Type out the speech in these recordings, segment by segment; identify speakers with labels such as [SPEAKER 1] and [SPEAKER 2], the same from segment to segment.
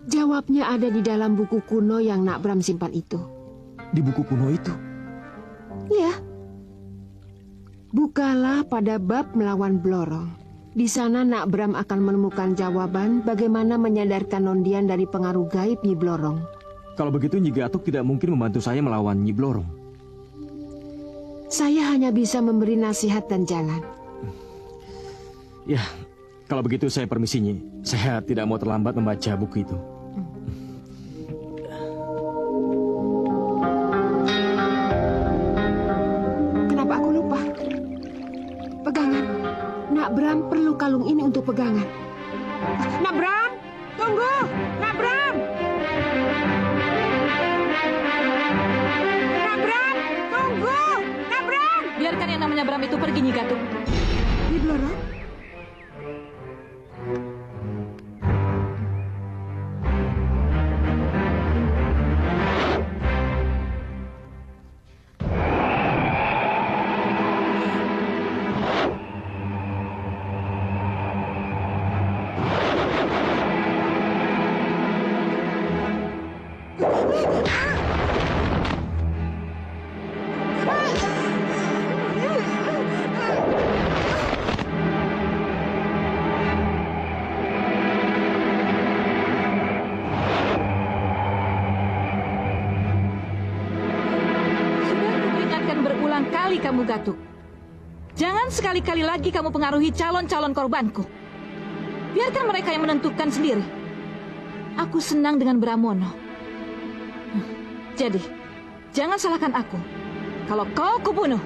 [SPEAKER 1] Jawabnya ada di dalam buku kuno yang Nak Bram simpan itu.
[SPEAKER 2] Di buku kuno itu?
[SPEAKER 1] Ya. Bukalah pada bab melawan Blorong. Di sana Nak Bram akan menemukan jawaban bagaimana menyadarkan Nondian dari pengaruh gaib Nyi Blorong.
[SPEAKER 2] Kalau begitu Nyi Gatuk tidak mungkin membantu saya melawan Nyi Blorong.
[SPEAKER 1] Saya hanya bisa memberi nasihat dan jalan.
[SPEAKER 2] Ya, kalau begitu saya permisi Nyi. Saya tidak mau terlambat membaca buku itu.
[SPEAKER 1] Kenapa aku lupa? Pegangan. Nak Bram perlu kalung ini untuk pegangan. Nak Bram, tunggu! Nak Bram! Nak Bram, tunggu! Nak Bram!
[SPEAKER 3] Biarkan yang namanya Bram itu pergi, Nyi Gatuk.
[SPEAKER 1] Nyi Blorong?
[SPEAKER 3] Kali kamu Gatuk. Jangan sekali-kali lagi kamu pengaruhi calon-calon korbanku. Biarkan mereka yang menentukan sendiri. Aku senang dengan Bramono. Jadi, jangan salahkan aku. Kalau kau kubunuh.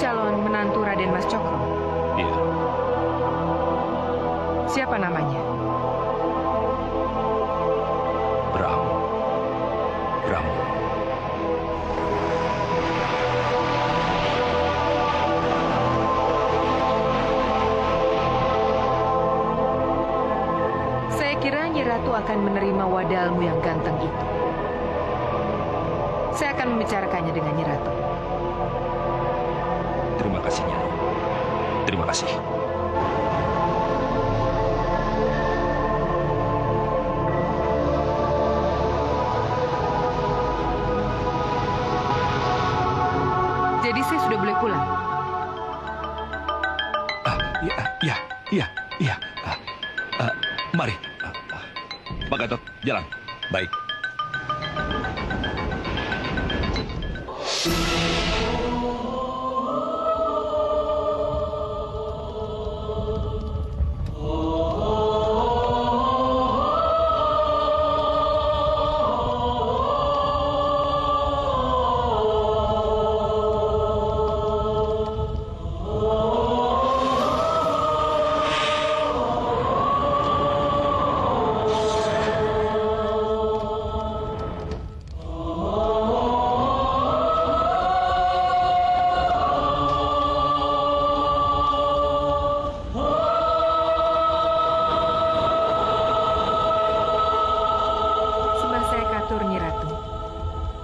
[SPEAKER 4] Calon menantu Raden Mas Cokro?
[SPEAKER 5] Iya.
[SPEAKER 4] Siapa namanya?
[SPEAKER 5] Bram.
[SPEAKER 4] Saya kira Nyi Ratu akan menerima wadalmu yang ganteng itu. Saya akan membicarakannya dengan Nyi Ratu.
[SPEAKER 5] Terima kasih, Nyai. Terima kasih.
[SPEAKER 4] Jadi saya sudah boleh pulang?
[SPEAKER 5] Iya. Mari. Pak Gatot, jalan. Baik.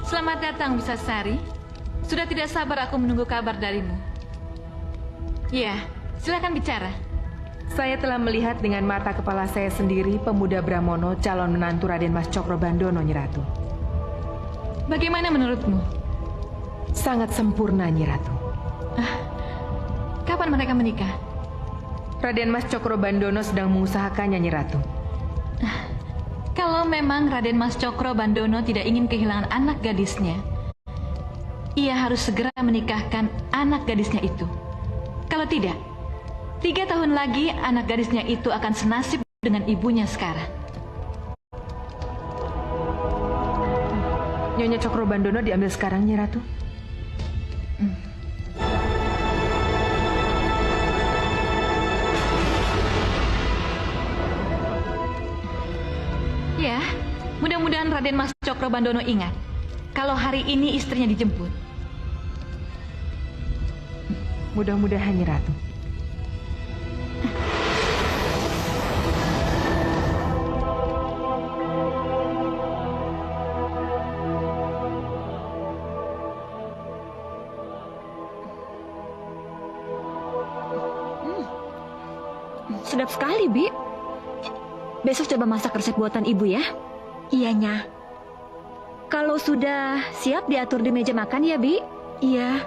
[SPEAKER 3] Selamat datang, Bisa Sari. Sudah tidak sabar aku menunggu kabar darimu. Ya, silakan bicara.
[SPEAKER 4] Saya telah melihat dengan mata kepala saya sendiri pemuda Bramono, calon menantu Raden Mas Cokrobandono, Nyi Ratu.
[SPEAKER 3] Bagaimana menurutmu?
[SPEAKER 4] Sangat sempurna, Nyi Ratu.
[SPEAKER 3] Kapan mereka menikah?
[SPEAKER 4] Raden Mas Cokrobandono sedang mengusahakannya, Nyi Ratu.
[SPEAKER 3] Kalau memang Raden Mas Cokrobandono tidak ingin kehilangan anak gadisnya, ia harus segera menikahkan anak gadisnya itu. Kalau tidak, 3 tahun lagi anak gadisnya itu akan senasib dengan ibunya sekarang.
[SPEAKER 4] Nyonya Cokrobandono diambil sekarang, Nyi Ratu.
[SPEAKER 3] Ya, mudah-mudahan Raden Mas Cokrobandono ingat kalau hari ini istrinya dijemput.
[SPEAKER 4] Mudah-mudahan, Nyi Ratu.
[SPEAKER 6] Sedap sekali, Bi. Besok coba masak resep buatan ibu ya. Iyanya. Kalau sudah siap diatur di meja makan ya, Bi? Iya.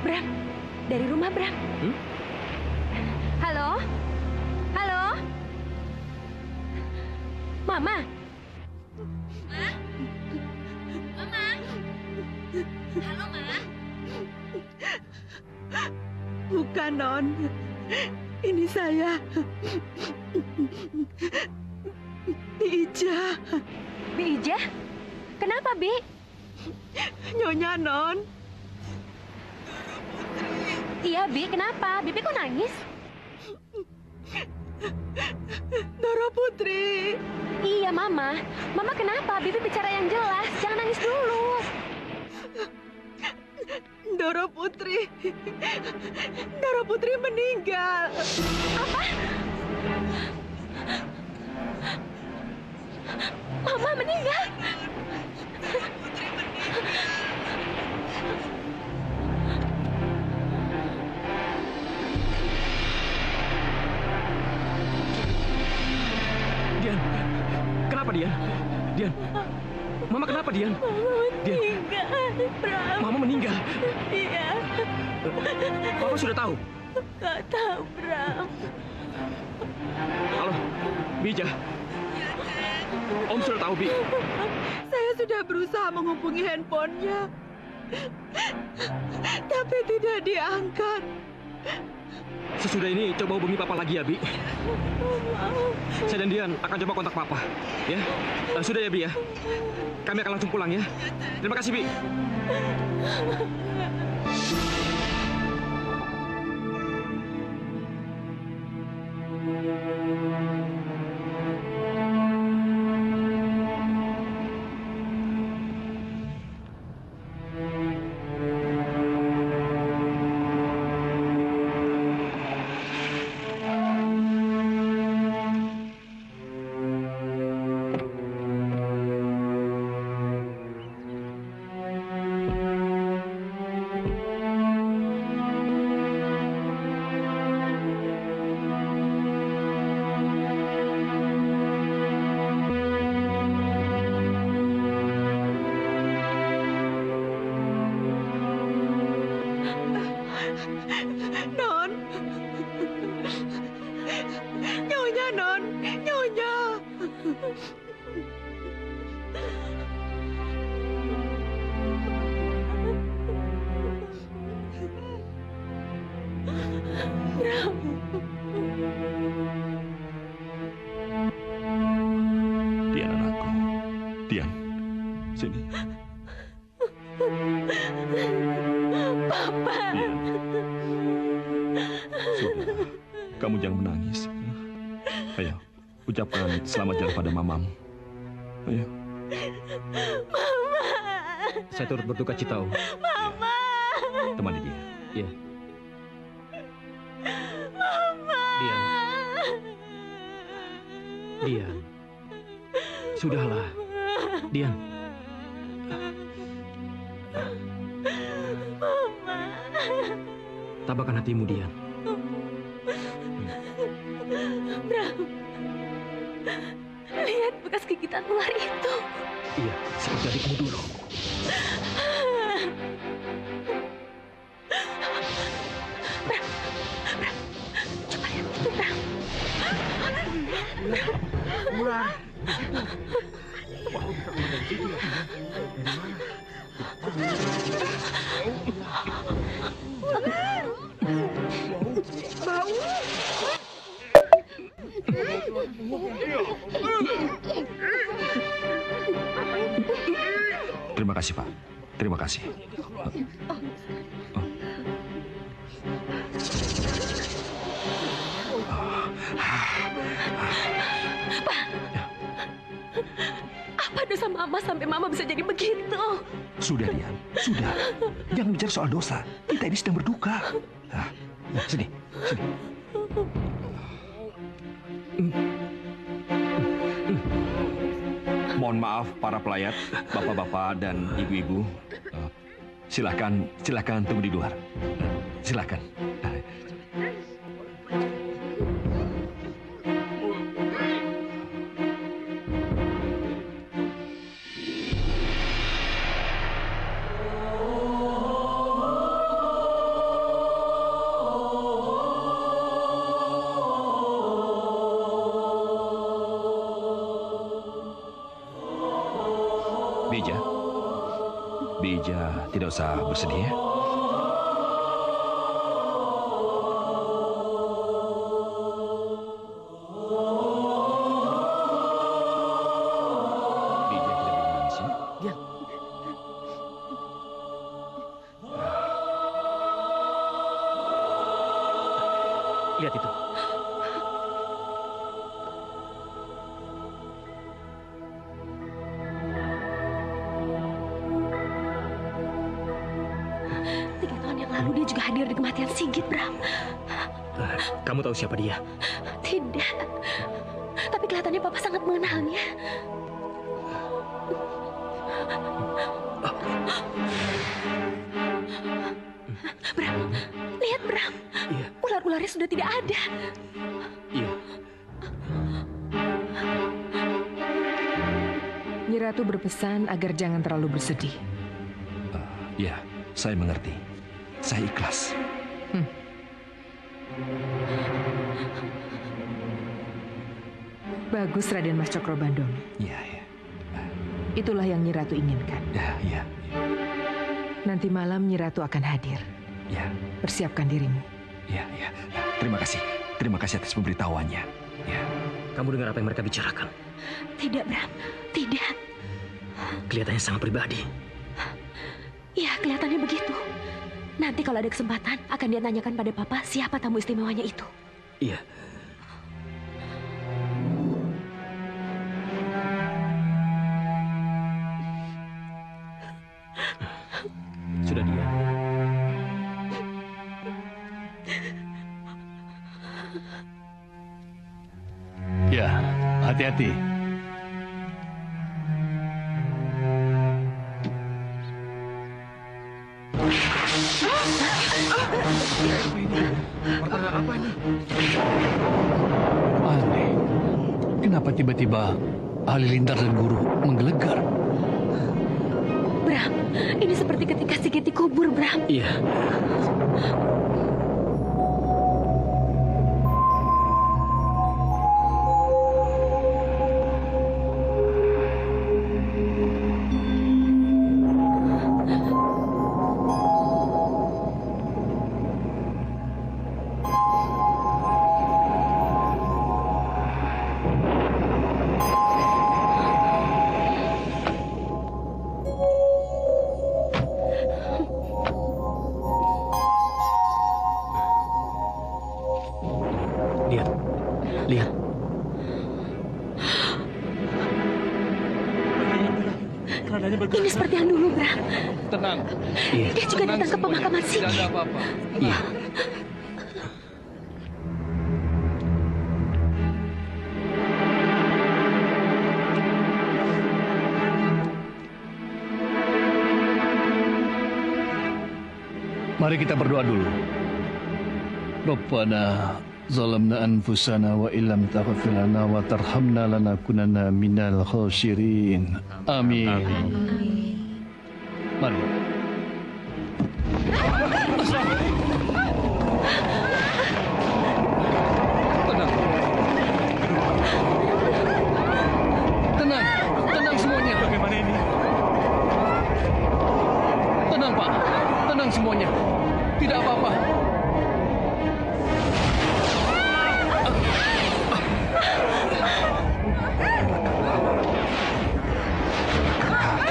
[SPEAKER 4] Bram, dari rumah Bram.
[SPEAKER 6] Halo? Halo? Mama?
[SPEAKER 1] Bukan, Non. Ini saya. Bi Ija.
[SPEAKER 6] Bi Ija? Kenapa, Bi?
[SPEAKER 1] Nyonya, Non.
[SPEAKER 6] Iya, Bi. Kenapa? Bibi kok nangis?
[SPEAKER 1] Doro Putri.
[SPEAKER 6] Iya, Mama. Mama kenapa? Bibi bicara yang jelas. Jangan nangis dulu.
[SPEAKER 1] Doro Putri. Doro Putri meninggal.
[SPEAKER 6] Apa? Mama meninggal?
[SPEAKER 2] Dian, kenapa Dian? Dian, Mama kenapa Dian? Dian,
[SPEAKER 6] Bram.
[SPEAKER 2] Mama meninggal.
[SPEAKER 6] Iya.
[SPEAKER 2] Papa sudah tahu.
[SPEAKER 6] Gak tahu, Bram.
[SPEAKER 2] Halo, Bija. Om sudah tahu, Bi.
[SPEAKER 1] Saya sudah berusaha menghubungi handphonenya. Tapi tidak diangkat.
[SPEAKER 2] Sesudah ini coba hubungi Papa lagi ya, Bi. Saya dan Dian akan coba kontak Papa. Ya, sudah ya, Bi ya. Kami akan langsung pulang ya. Terima kasih, Bi.
[SPEAKER 1] Non. Nyonya, Non. Nyonya.
[SPEAKER 5] Dian anakku. Dian, sini.
[SPEAKER 6] Papa.
[SPEAKER 5] Dian. Sudah, kamu jangan menangis. Ayo, ucapkan selamat jalan pada mamamu. Ayo.
[SPEAKER 2] Saya turut berduka cita, Om.
[SPEAKER 5] Temani dia.
[SPEAKER 2] Iya. Dian. Dian. Sudahlah. Dian. Tabahkan hatimu, Dian.
[SPEAKER 6] Bram. Lihat bekas gigitan ular itu.
[SPEAKER 2] Iya, seperti adikmu dulu.
[SPEAKER 6] Coba lihat itu, Bram.
[SPEAKER 5] Terima kasih, Pak. Terima kasih.
[SPEAKER 6] Apa dosa Mama sampai Mama bisa jadi begitu?
[SPEAKER 5] Sudah, Dian. Sudah. Jangan bicara soal dosa. Kita ini sedang berduka. Sini. Sini. Mohon maaf para pelayat, bapak-bapak dan ibu-ibu. Silakan tunggu di luar. Silakan. Bija, tidak usah bersedih ya. Bija tidak menangis ya.
[SPEAKER 2] Ya. Lihat itu.
[SPEAKER 6] Lalu dia juga hadir di kematian Sigit, Bram.
[SPEAKER 2] Kamu tahu siapa dia?
[SPEAKER 6] Tidak. Tapi kelihatannya Papa sangat mengenalnya. Bram, lihat Bram.
[SPEAKER 2] Iya.
[SPEAKER 6] Ular-ularnya sudah tidak ada.
[SPEAKER 2] Iya.
[SPEAKER 4] Nyi Ratu berpesan agar jangan terlalu bersedih.
[SPEAKER 5] Ya, saya mengerti. Saya ikhlas.
[SPEAKER 4] Bagus, Raden Mas Cokrobandono.
[SPEAKER 5] Iya, ya.
[SPEAKER 4] Itulah yang Nyi Ratu inginkan.
[SPEAKER 5] Ya.
[SPEAKER 4] Nanti malam Nyi Ratu akan hadir.
[SPEAKER 5] Ya.
[SPEAKER 4] Persiapkan dirimu.
[SPEAKER 5] Ya. Terima kasih. Terima kasih atas pemberitahuannya. Ya.
[SPEAKER 2] Kamu dengar apa yang mereka bicarakan?
[SPEAKER 6] Tidak, Bram. Tidak.
[SPEAKER 2] Kelihatannya sangat pribadi.
[SPEAKER 6] Ya, kelihatannya begitu. Nanti kalau ada kesempatan, akan dia tanyakan pada Papa siapa tamu istimewanya itu.
[SPEAKER 2] Iya. Sudah dia.
[SPEAKER 7] Ya, hati-hati. Aneh. Kenapa tiba-tiba Halilintar dan Guru menggelegar?
[SPEAKER 6] Bram, ini seperti ketika Sigit dikubur, Bram.
[SPEAKER 2] Iya. Lihat.
[SPEAKER 6] Ini seperti yang dulu, Bra.
[SPEAKER 7] Tenang.
[SPEAKER 6] Dia juga datang ke pemakaman
[SPEAKER 7] Tidak
[SPEAKER 6] sini.
[SPEAKER 7] ada apa-apa.
[SPEAKER 2] Iya.
[SPEAKER 7] Mari kita berdoa dulu. Rabbana zalamna anfusana wa illam taghfir lana wa tarhamna lanakunanna minal khasirin. Amin. Mari. Tenang. Tenang. Tenang semuanya.
[SPEAKER 5] Bagaimana ini?
[SPEAKER 7] Tenang, Pak. Tenang semuanya. Tidak apa-apa.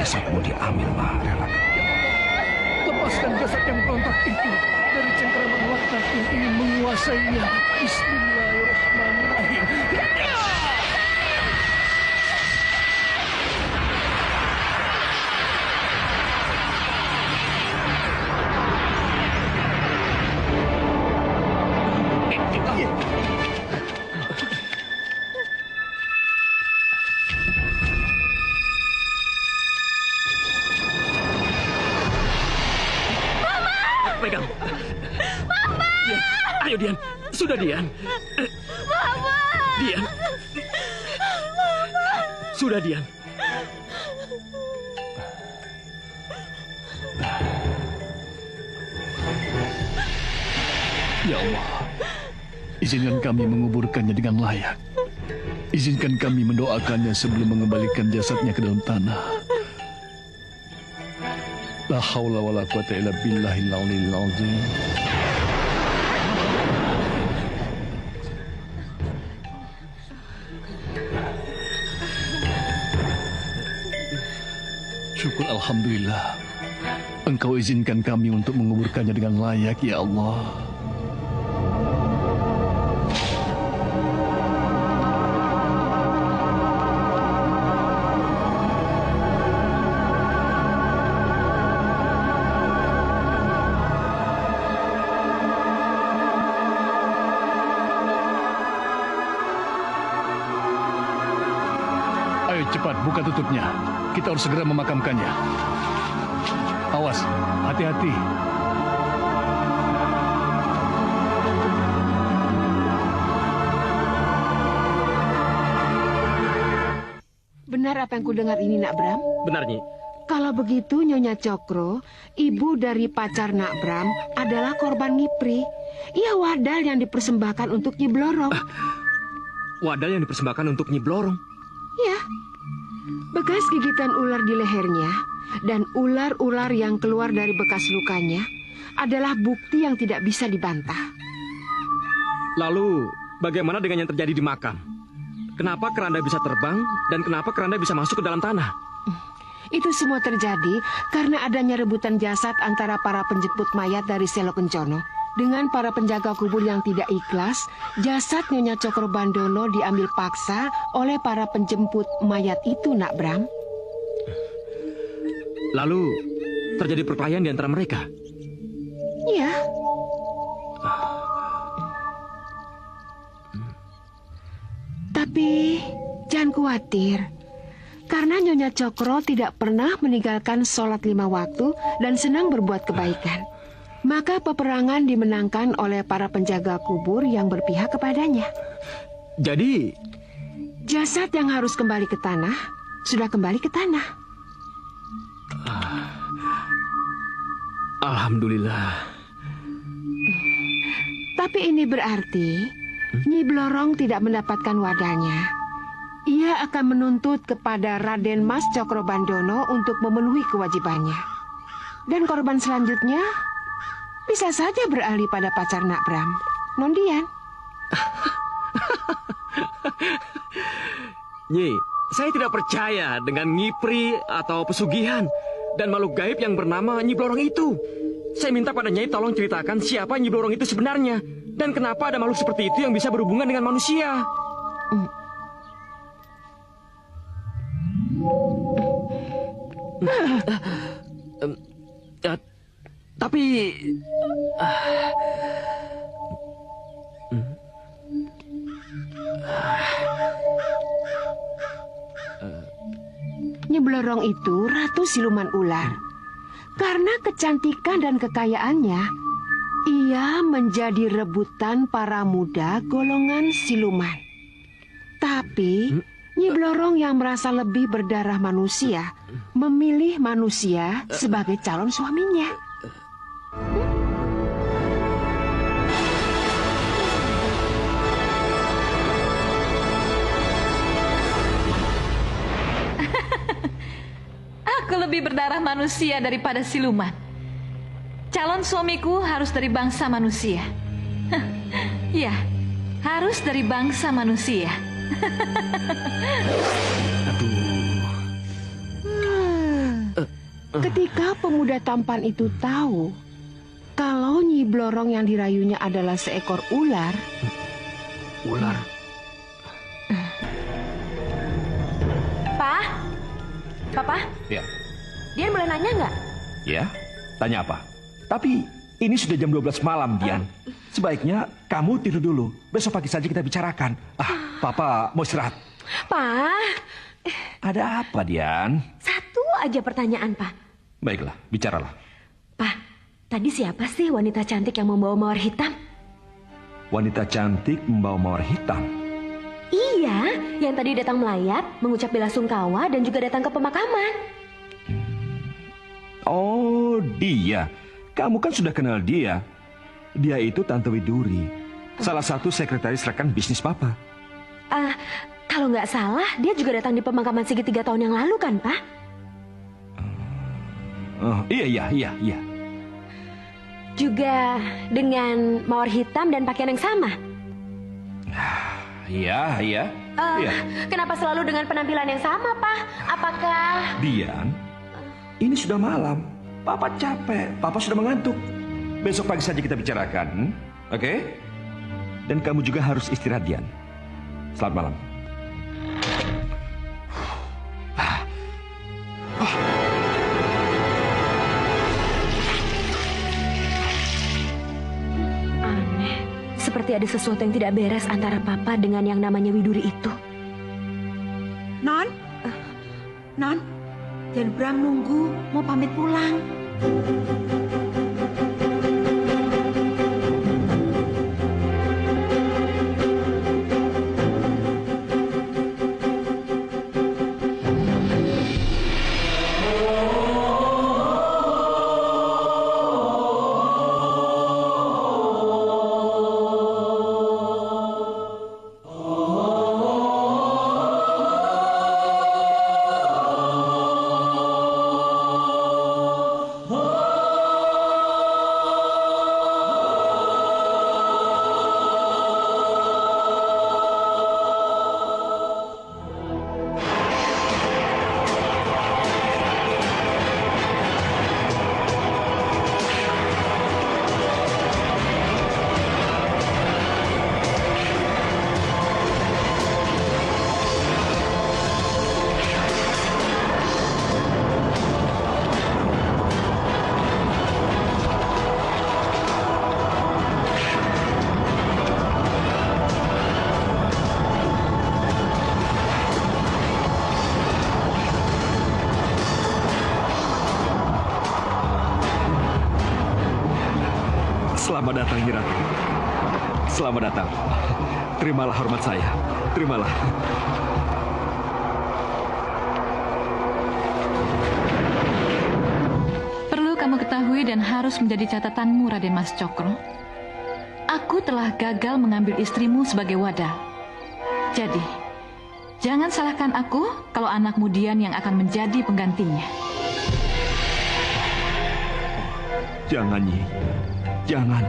[SPEAKER 5] Jasadmu diambil, Pak. Relakan.
[SPEAKER 7] Lepaskan jasad yang berontak itu dari cengkeraman laknat yang ingin menguasainya. Bismillahirrahmanirrahim.
[SPEAKER 2] Pegang. Mama! Dian. Ayo, Dian. Sudah, Dian. Mama! Dian. Mama! Sudah, Dian.
[SPEAKER 7] Ya Allah, izinkan kami menguburkannya dengan layak. Izinkan kami mendoakannya sebelum mengembalikan jasadnya ke dalam tanah. La haula wa la quwata illa billahil aliyil azim. Syukur alhamdulillah. Engkau izinkan kami untuk menguburkannya dengan layak, ya Allah. Ayo cepat, buka tutupnya. Kita harus segera memakamkannya. Awas, hati-hati.
[SPEAKER 1] Benar apa yang kudengar ini, Nak Bram?
[SPEAKER 2] Benar, Nyi.
[SPEAKER 1] Kalau begitu, Nyonya Cokro, ibu dari pacar Nak Bram, adalah korban Ngipri. Ia wadal yang dipersembahkan untuk Nyi Blorong.
[SPEAKER 2] Wadal yang dipersembahkan untuk Nyi Blorong.
[SPEAKER 1] Ya, bekas gigitan ular di lehernya dan ular-ular yang keluar dari bekas lukanya adalah bukti yang tidak bisa dibantah.
[SPEAKER 2] Lalu, bagaimana dengan yang terjadi di makam? Kenapa keranda bisa terbang dan kenapa keranda bisa masuk ke dalam tanah?
[SPEAKER 1] Itu semua terjadi karena adanya rebutan jasad antara para penjemput mayat dari Selo Kencono dengan para penjaga kubur yang tidak ikhlas. Jasad Nyonya Cokro Bandono diambil paksa oleh para penjemput mayat itu, Nak Bram.
[SPEAKER 2] Lalu, terjadi perkelahian di antara mereka.
[SPEAKER 1] Iya. Tapi jangan khawatir, karena Nyonya Cokro tidak pernah meninggalkan sholat 5 waktu dan senang berbuat kebaikan. Maka peperangan dimenangkan oleh para penjaga kubur yang berpihak kepadanya.
[SPEAKER 2] Jadi,
[SPEAKER 1] Jasad yang harus kembali ke tanah sudah kembali ke tanah.
[SPEAKER 2] alhamdulillah.
[SPEAKER 1] Tapi ini berarti Nyi Blorong tidak mendapatkan wadahnya. Ia akan menuntut kepada Raden Mas Cokro Bandono untuk memenuhi kewajibannya. Dan korban selanjutnya bisa saja beralih pada pacar Nak Bram, Nondian.
[SPEAKER 2] Nyi, saya tidak percaya dengan ngipri atau pesugihan. dan makhluk gaib yang bernama Nyi Blorong itu. Saya minta pada Nyai tolong ceritakan siapa Nyi Blorong itu sebenarnya. Dan kenapa ada makhluk seperti itu yang bisa berhubungan dengan manusia. Tapi...
[SPEAKER 1] Nyi Blorong itu ratu siluman ular. Karena kecantikan dan kekayaannya, ia menjadi rebutan para muda golongan siluman. Tapi Nyi Blorong yang merasa lebih berdarah manusia memilih manusia sebagai calon suaminya.
[SPEAKER 3] Aku lebih berdarah manusia daripada siluman. Calon suamiku harus dari bangsa manusia. Ya, harus dari bangsa manusia.
[SPEAKER 1] Ketika pemuda tampan itu tahu kalau Nyi Blorong yang dirayunya adalah seekor ular.
[SPEAKER 2] Ular?
[SPEAKER 6] Papa?
[SPEAKER 5] Ya.
[SPEAKER 6] Dian boleh nanya nggak?
[SPEAKER 5] Ya, tanya apa? Tapi ini sudah jam 12 malam, Dian. Sebaiknya kamu tidur dulu. Besok pagi saja kita bicarakan. Papa mau istirahat.
[SPEAKER 6] Pak,
[SPEAKER 5] Ada apa, Dian?
[SPEAKER 6] satu aja pertanyaan, Pak.
[SPEAKER 5] Baiklah, bicaralah.
[SPEAKER 6] Pak, tadi siapa sih wanita cantik yang membawa mawar hitam?
[SPEAKER 5] Wanita cantik membawa mawar hitam.
[SPEAKER 6] Iya, yang tadi datang melayat, mengucap bela sungkawa, dan juga datang ke pemakaman.
[SPEAKER 5] Oh, dia. Kamu kan sudah kenal dia. Dia itu Tante Widuri, salah satu sekretaris rekan bisnis Papa.
[SPEAKER 6] Kalau nggak salah, dia juga datang di pemakaman Sigit 3 tahun yang lalu kan, Pak?
[SPEAKER 5] Oh, iya.
[SPEAKER 6] Juga dengan mawar hitam dan pakaian yang sama.
[SPEAKER 5] Iya.
[SPEAKER 6] Kenapa selalu dengan penampilan yang sama, Pak? Apakah...
[SPEAKER 5] Dian, ini sudah malam. Papa capek, Papa sudah mengantuk. Besok pagi saja kita bicarakan, oke? Dan kamu juga harus istirahat, Dian. Selamat malam.
[SPEAKER 6] Aneh, seperti ada sesuatu yang tidak beres antara Papa dengan yang namanya Widuri itu.
[SPEAKER 1] Non, Tuan Bram nunggu, mau pamit pulang.
[SPEAKER 5] Selamat datang, Nyi Ratu. Selamat datang. Terimalah hormat saya. Terimalah.
[SPEAKER 3] Perlu kamu ketahui dan harus menjadi catatanmu, Raden Mas Cokro. Aku telah gagal mengambil istrimu sebagai wadal. Jadi, jangan salahkan aku kalau anakmu Dian yang akan menjadi penggantinya.
[SPEAKER 5] Jangan, Nyi. Jangan.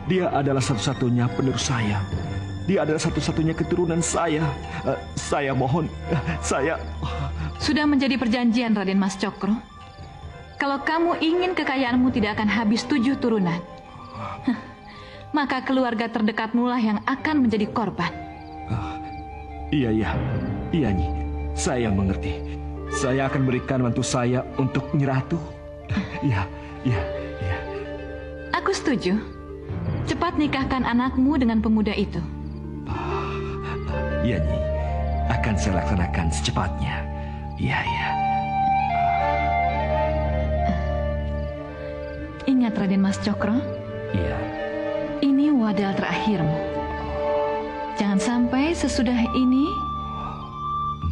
[SPEAKER 5] Dia adalah satu-satunya penerus saya. Dia adalah satu-satunya keturunan saya. Saya mohon, saya...
[SPEAKER 3] Sudah menjadi perjanjian, Raden Mas Cokro. Kalau kamu ingin kekayaanmu tidak akan habis 7 turunan, maka keluarga terdekatmu lah yang akan menjadi korban.
[SPEAKER 5] Iya, Nyi. Saya mengerti. Saya akan berikan mantu saya untuk Nyi Ratu. Iya.
[SPEAKER 3] Aku setuju. Cepat nikahkan anakmu dengan pemuda itu.
[SPEAKER 5] Iya, Nyi. Akan saya laksanakan secepatnya. Iya.
[SPEAKER 3] Ingat Raden Mas Cokro,
[SPEAKER 5] Iya.
[SPEAKER 3] ini wadal terakhirmu. Jangan sampai sesudah ini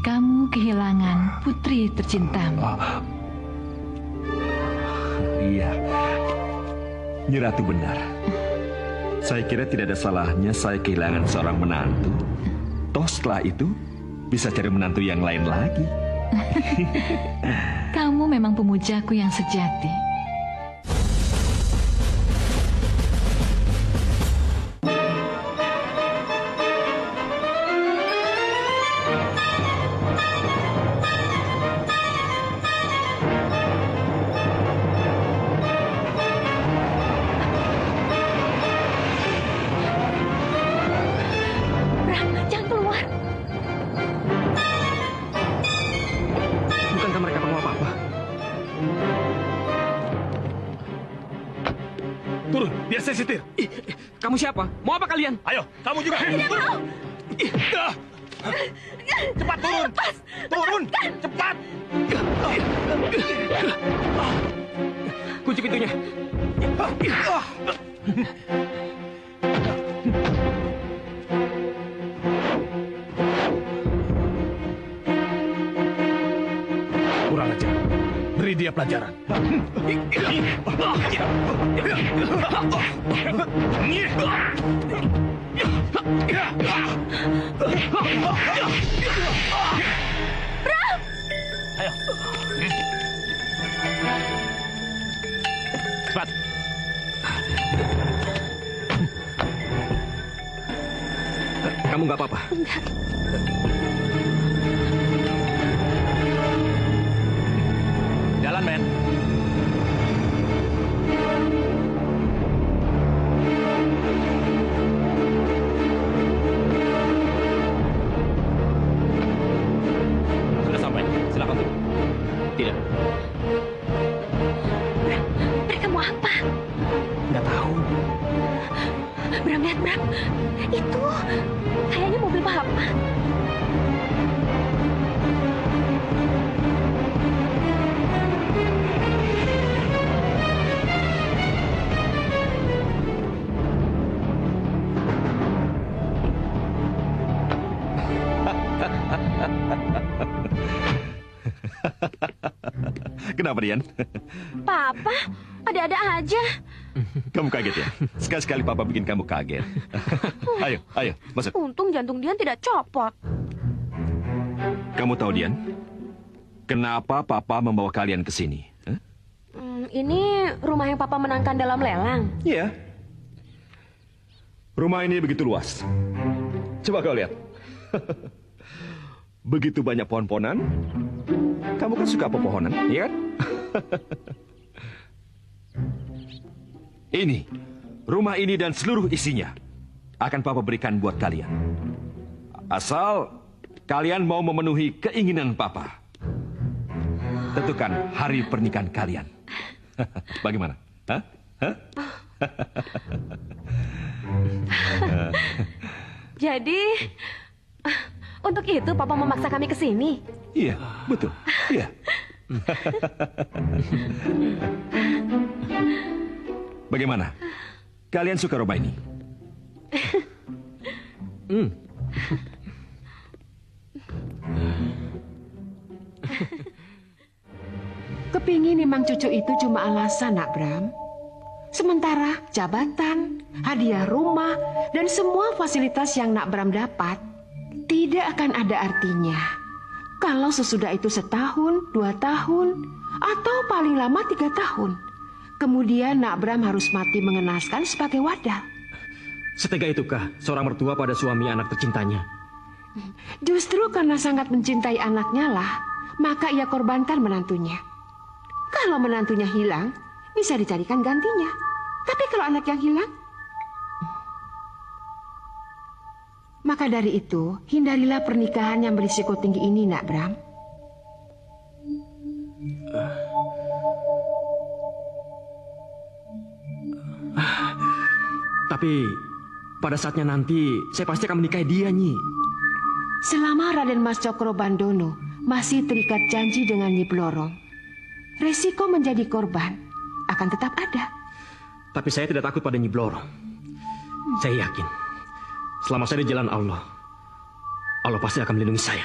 [SPEAKER 3] kamu kehilangan putri tercintamu.
[SPEAKER 5] Iya. Nyi Ratu benar. Saya kira tidak ada salahnya saya kehilangan seorang menantu. Toh setelah itu bisa cari menantu yang lain lagi.
[SPEAKER 3] Kamu memang pemujaku yang sejati.
[SPEAKER 6] Bram, jangan keluar.
[SPEAKER 2] Bukankah mereka perlu apa-apa?
[SPEAKER 7] Turun, biar saya setir.
[SPEAKER 2] Kamu siapa? Mau apa kalian?
[SPEAKER 7] Ayo, kamu juga. Turun. Cepat turun. Turun, cepat.
[SPEAKER 2] Kunci pintunya.
[SPEAKER 7] Kurang ajar. Beri dia pelajaran. Ayo. Cepat.
[SPEAKER 2] Kamu nggak apa-apa?
[SPEAKER 7] Jalan, men.
[SPEAKER 2] Sudah sampai. Silakan turun. Tidak.
[SPEAKER 6] Bram, mereka mau apa?
[SPEAKER 2] Nggak tahu.
[SPEAKER 6] Bram, lihat Bram. Itu kayaknya mobil papa.
[SPEAKER 5] Kenapa, Dian?
[SPEAKER 6] Papa, ada-ada aja.
[SPEAKER 5] Kamu kaget ya? Sekali-sekali Papa bikin kamu kaget. Ayo, masuk.
[SPEAKER 6] Untung jantung Dian tidak copot.
[SPEAKER 5] Kamu tahu, Dian? Kenapa Papa membawa kalian ke sini? Hah?
[SPEAKER 6] Ini rumah yang Papa menangkan dalam lelang.
[SPEAKER 5] Iya. Rumah ini begitu luas. Coba kau lihat. Begitu banyak pohon-pohonan. Kamu kan suka pepohonan, iya kan? Ini, rumah ini dan seluruh isinya akan Papa berikan buat kalian. Asal kalian mau memenuhi keinginan Papa. Tentukan hari pernikahan kalian. Bagaimana? Hah?
[SPEAKER 6] Jadi, untuk itu Papa memaksa kami ke sini.
[SPEAKER 5] Iya, betul. Iya. Bagaimana? Kalian suka rumah ini?
[SPEAKER 1] Kepingin memang cucu itu cuma alasan, Nak Bram. Sementara jabatan, hadiah rumah, dan semua fasilitas yang Nak Bram dapat tidak akan ada artinya kalau sesudah itu 1 tahun, 2 tahun, atau paling lama 3 tahun. Kemudian Nak Bram harus mati mengenaskan sebagai wadal.
[SPEAKER 2] Setega itukah seorang mertua pada suami anak tercintanya?
[SPEAKER 1] Justru karena sangat mencintai anaknya lah, maka ia korbankan menantunya. Kalau menantunya hilang, bisa dicarikan gantinya. Tapi kalau anak yang hilang, maka dari itu, hindarilah pernikahan yang berisiko tinggi ini, Nak Bram.
[SPEAKER 2] Tapi pada saatnya nanti, saya pasti akan menikahi dia, Nyi.
[SPEAKER 1] Selama Raden Mas Cokrobandono masih terikat janji dengan Nyi Blorong, resiko menjadi korban akan tetap ada.
[SPEAKER 2] Tapi saya tidak takut pada Nyi Blorong. Saya yakin, selama saya di jalan Allah, Allah pasti akan melindungi saya.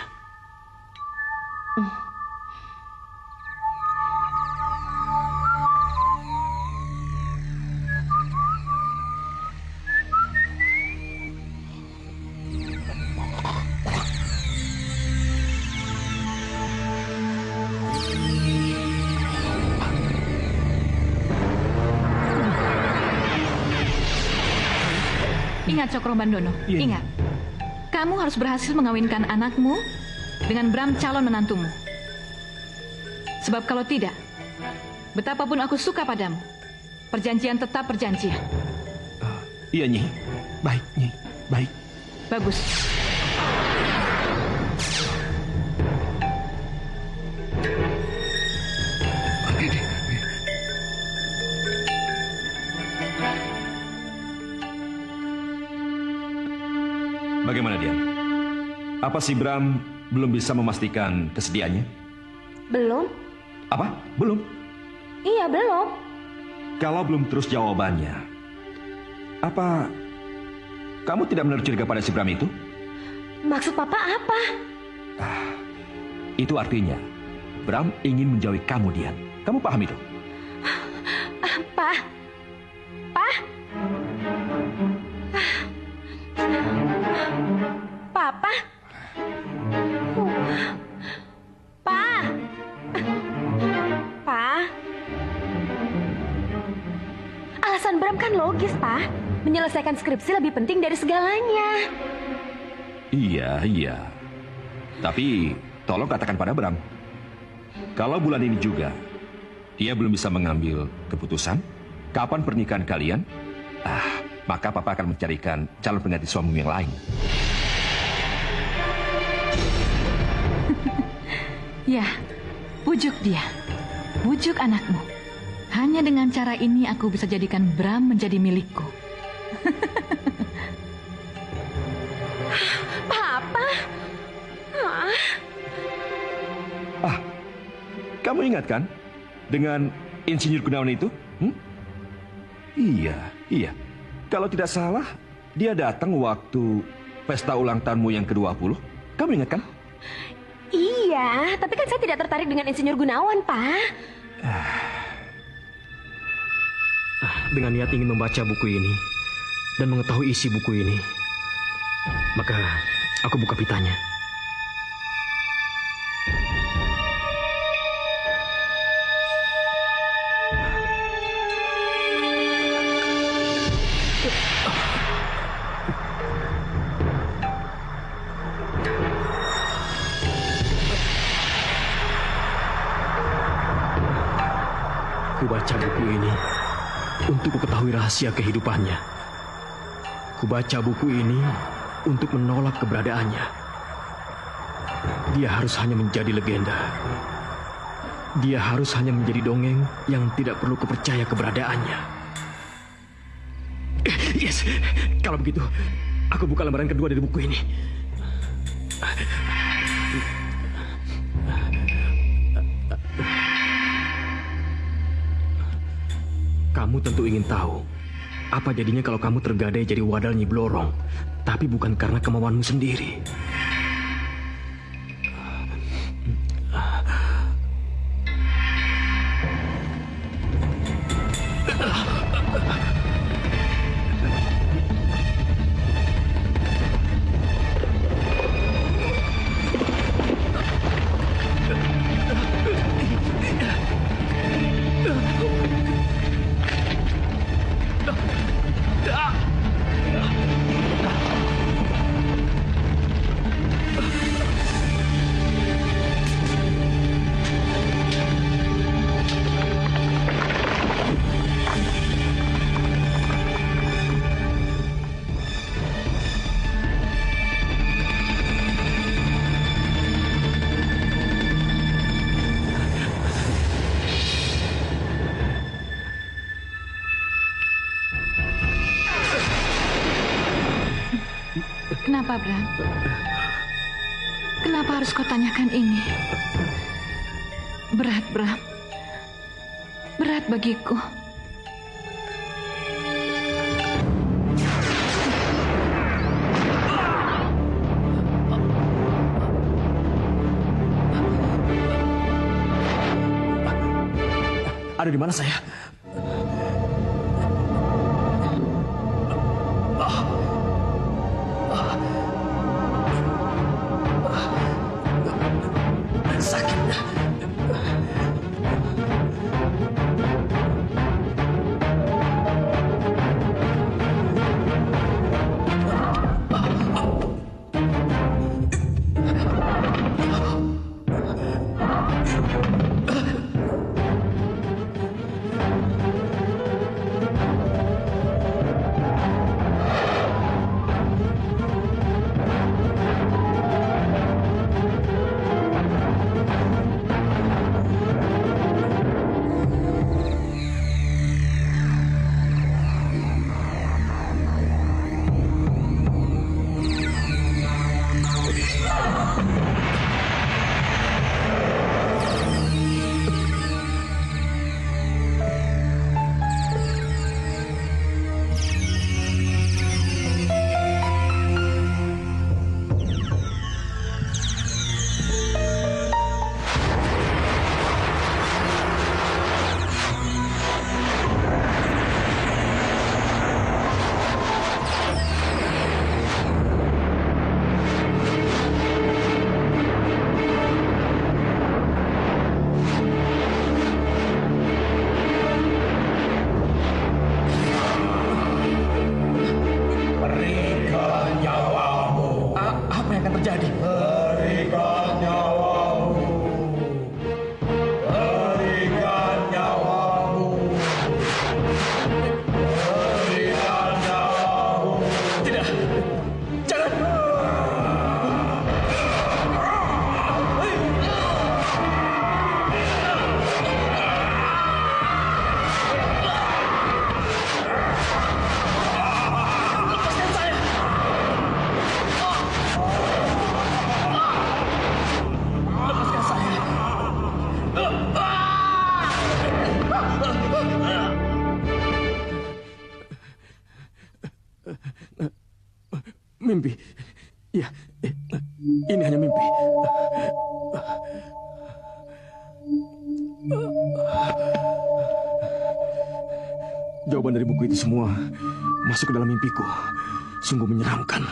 [SPEAKER 3] Ingat Cokrobandono, ingat. Kamu harus berhasil mengawinkan anakmu dengan Bram calon menantumu. Sebab kalau tidak, betapapun aku suka padamu, perjanjian tetap perjanjian.
[SPEAKER 5] Iya, Nyi. Baik, Nyi. Baik.
[SPEAKER 3] Bagus.
[SPEAKER 5] Bagaimana dia? Apa si Bram belum bisa memastikan kesediaannya?
[SPEAKER 6] Belum?
[SPEAKER 5] Apa? Belum?
[SPEAKER 6] Iya, belum.
[SPEAKER 5] Kalau belum terus jawabannya, apa kamu tidak menaruh curiga pada si Bram itu?
[SPEAKER 6] Maksud Papa apa?
[SPEAKER 5] Itu artinya Bram ingin menjauhi kamu, Dian. Kamu paham itu?
[SPEAKER 6] Pak. Pak. Papa. Pa. Pa. Alasan Bram kan logis, Pa. Menyelesaikan skripsi lebih penting dari segalanya.
[SPEAKER 5] Iya. Tapi tolong katakan pada Bram, kalau bulan ini juga dia belum bisa mengambil keputusan kapan pernikahan kalian, maka Papa akan mencarikan calon pengganti suamimu yang lain.
[SPEAKER 3] Ya, bujuk dia. Bujuk anakmu. Hanya dengan cara ini aku bisa jadikan Bram menjadi milikku.
[SPEAKER 6] Papa.
[SPEAKER 5] Kamu ingat kan dengan Insinyur Gunawan itu? Iya. Kalau tidak salah, dia datang waktu pesta ulang tahunmu yang ke-20. Kamu ingat kan?
[SPEAKER 6] Iya, tapi kan saya tidak tertarik dengan Insinyur Gunawan, Pak.
[SPEAKER 2] Dengan niat ingin membaca buku ini dan mengetahui isi buku ini, maka aku buka pitanya. Kubaca buku ini untuk mengetahui rahasia kehidupannya. Kubaca buku ini untuk menolak keberadaannya. Dia harus hanya menjadi legenda. Dia harus hanya menjadi dongeng yang tidak perlu kupercaya keberadaannya. Yes, kalau begitu, aku buka lembaran kedua dari buku ini. Kamu tentu ingin tahu apa jadinya kalau kamu tergadai jadi wadal Nyi Blorong, tapi bukan karena kemauanmu sendiri.
[SPEAKER 3] Kenapa, Bram? Kenapa harus kau tanyakan ini? Berat, Bram. Berat bagiku.
[SPEAKER 2] Ada di mana saya? Mimpi. Ya, ini hanya mimpi. Jawaban dari buku itu semua masuk ke dalam mimpiku. Sungguh menyeramkan.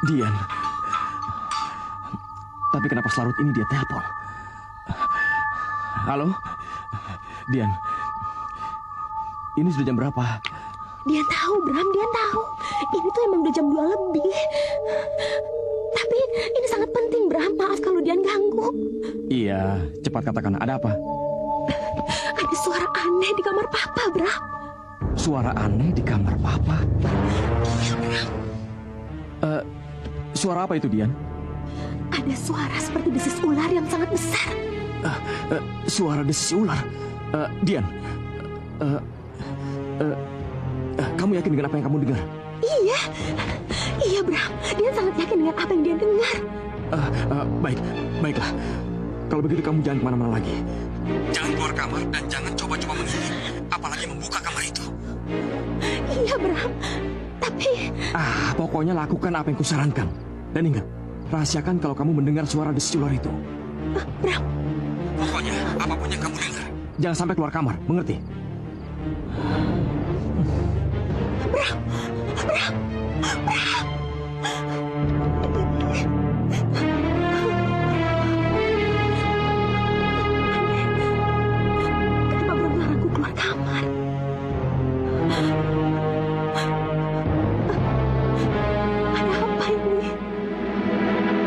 [SPEAKER 2] Dian. Tapi kenapa selarut ini dia telepon? Halo? Dian. Ini sudah jam berapa?
[SPEAKER 8] Dian tahu, Bram. Dian tahu. Ini tuh emang udah jam 2 lebih. Tapi ini sangat penting, Bram. Maaf kalau Dian ganggu.
[SPEAKER 2] Iya, cepat katakan. Ada apa?
[SPEAKER 8] Ada suara aneh di kamar Papa, Bram.
[SPEAKER 2] Suara aneh di kamar Papa?
[SPEAKER 8] Iya, Bram.
[SPEAKER 2] Suara apa itu, Dian?
[SPEAKER 8] Ada suara seperti desis ular yang sangat besar.
[SPEAKER 2] Suara desis ular? Dian, kamu yakin dengan apa yang kamu dengar?
[SPEAKER 8] Iya. Iya, Bram. Dia sangat yakin dengan apa yang dia dengar.
[SPEAKER 2] Baiklah. Kalau begitu kamu jangan kemana-mana lagi. Jangan keluar kamar dan jangan coba-coba mengintip. Apalagi membuka kamar itu.
[SPEAKER 8] Iya, Bram. Tapi...
[SPEAKER 2] Pokoknya lakukan apa yang kusarankan. Dan ingat, rahasiakan kalau kamu mendengar suara desis ular itu.
[SPEAKER 8] Bram.
[SPEAKER 2] Pokoknya, apapun yang kamu dengar, jangan sampai keluar kamar, mengerti?
[SPEAKER 8] Bram. Bram. Bram. Kenapa Bram larang aku keluar kamar? Ada apa ini? Ada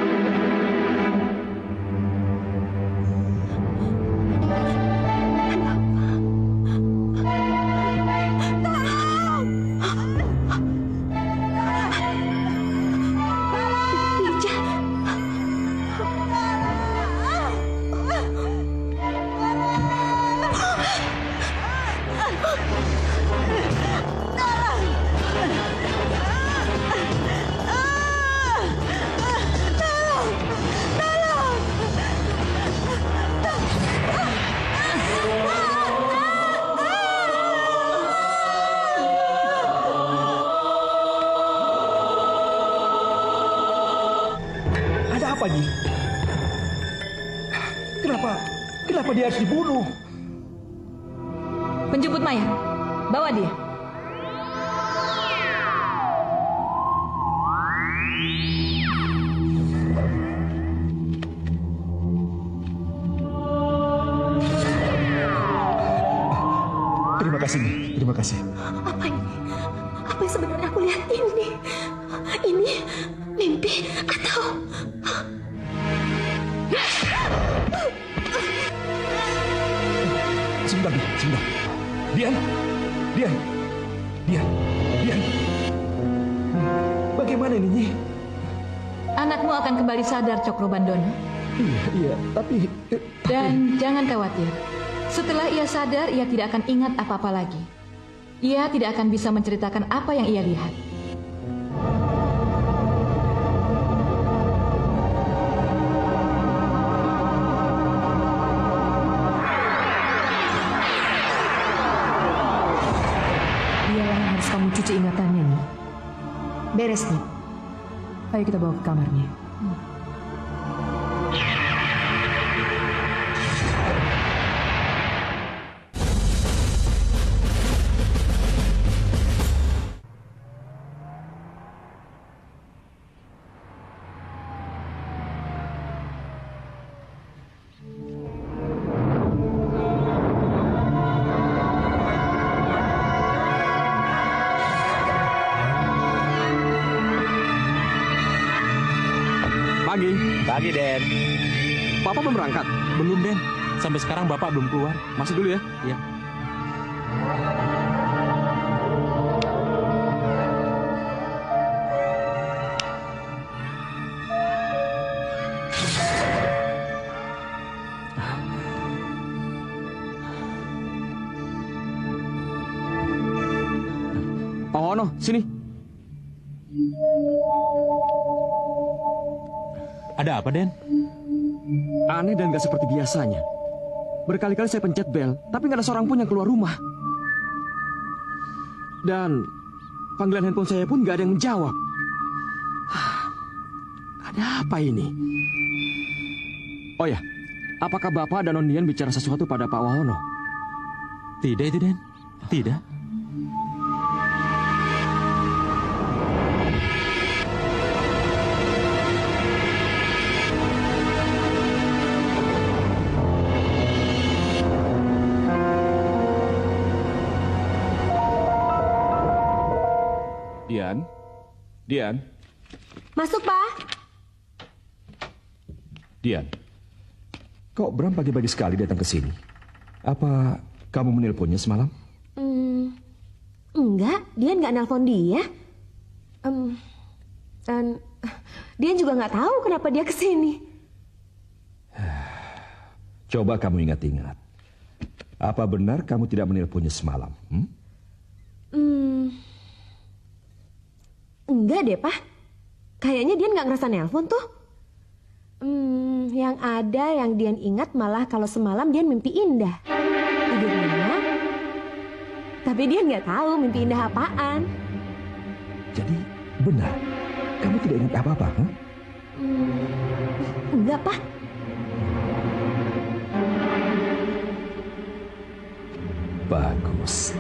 [SPEAKER 8] apa?
[SPEAKER 5] Kenapa, Nyi? Kenapa dia harus dibunuh?
[SPEAKER 3] Penjemput mayat, bawa dia.
[SPEAKER 5] Terima kasih, Nyi. Terima kasih.
[SPEAKER 8] Apa ini? Apa yang sebenarnya aku lihat ini? Ini mimpi atau...
[SPEAKER 5] Sebentar, Nyi. Sebentar. Dian. Bagaimana ini, Nyi?
[SPEAKER 3] Anakmu akan kembali sadar, Cokrobandono.
[SPEAKER 5] Iya, tapi...
[SPEAKER 3] Dan jangan khawatir. Setelah ia sadar, ia tidak akan ingat apa-apa lagi. Ia tidak akan bisa menceritakan apa yang ia lihat.
[SPEAKER 4] Dialah yang harus kamu cuci ingatannya, nih.
[SPEAKER 1] Beres, Nyi.
[SPEAKER 4] Ayo kita bawa ke kamarnya.
[SPEAKER 2] Pagi, Den. Papa belum berangkat?
[SPEAKER 9] Belum, Den. Sampai sekarang Bapak belum keluar.
[SPEAKER 2] Masuk dulu ya.
[SPEAKER 9] Iya.
[SPEAKER 2] Pak Wono, sini.
[SPEAKER 9] Ada apa, Den?
[SPEAKER 2] Aneh dan gak seperti biasanya. Berkali-kali saya pencet bel, tapi gak ada seorang pun yang keluar rumah. Dan panggilan handphone saya pun gak ada yang menjawab. Ada apa ini? Oh ya, apakah Bapak dan Nondian bicara sesuatu pada Pak Wahono?
[SPEAKER 9] Tidak itu, Den. Tidak.
[SPEAKER 5] Dian.
[SPEAKER 8] Masuk, Pak.
[SPEAKER 5] Dian. Kok Bram pagi-pagi sekali datang ke sini? Apa kamu menelponnya semalam?
[SPEAKER 8] Enggak, Dian nggak nelpon dia. Dan Dian juga nggak tahu kenapa dia kesini.
[SPEAKER 5] Coba kamu ingat-ingat. Apa benar kamu tidak menelponnya semalam?
[SPEAKER 8] Enggak deh, Pak. Kayaknya Dian nggak ngerasa nelpon tuh. Yang ada yang Dian ingat malah kalau semalam Dian mimpi indah. Tidur nyenyak. Tapi Dian nggak tahu mimpi indah apaan.
[SPEAKER 5] Jadi benar, kamu tidak ingat apa-apa, huh?
[SPEAKER 8] Enggak, Pak.
[SPEAKER 5] Bagus.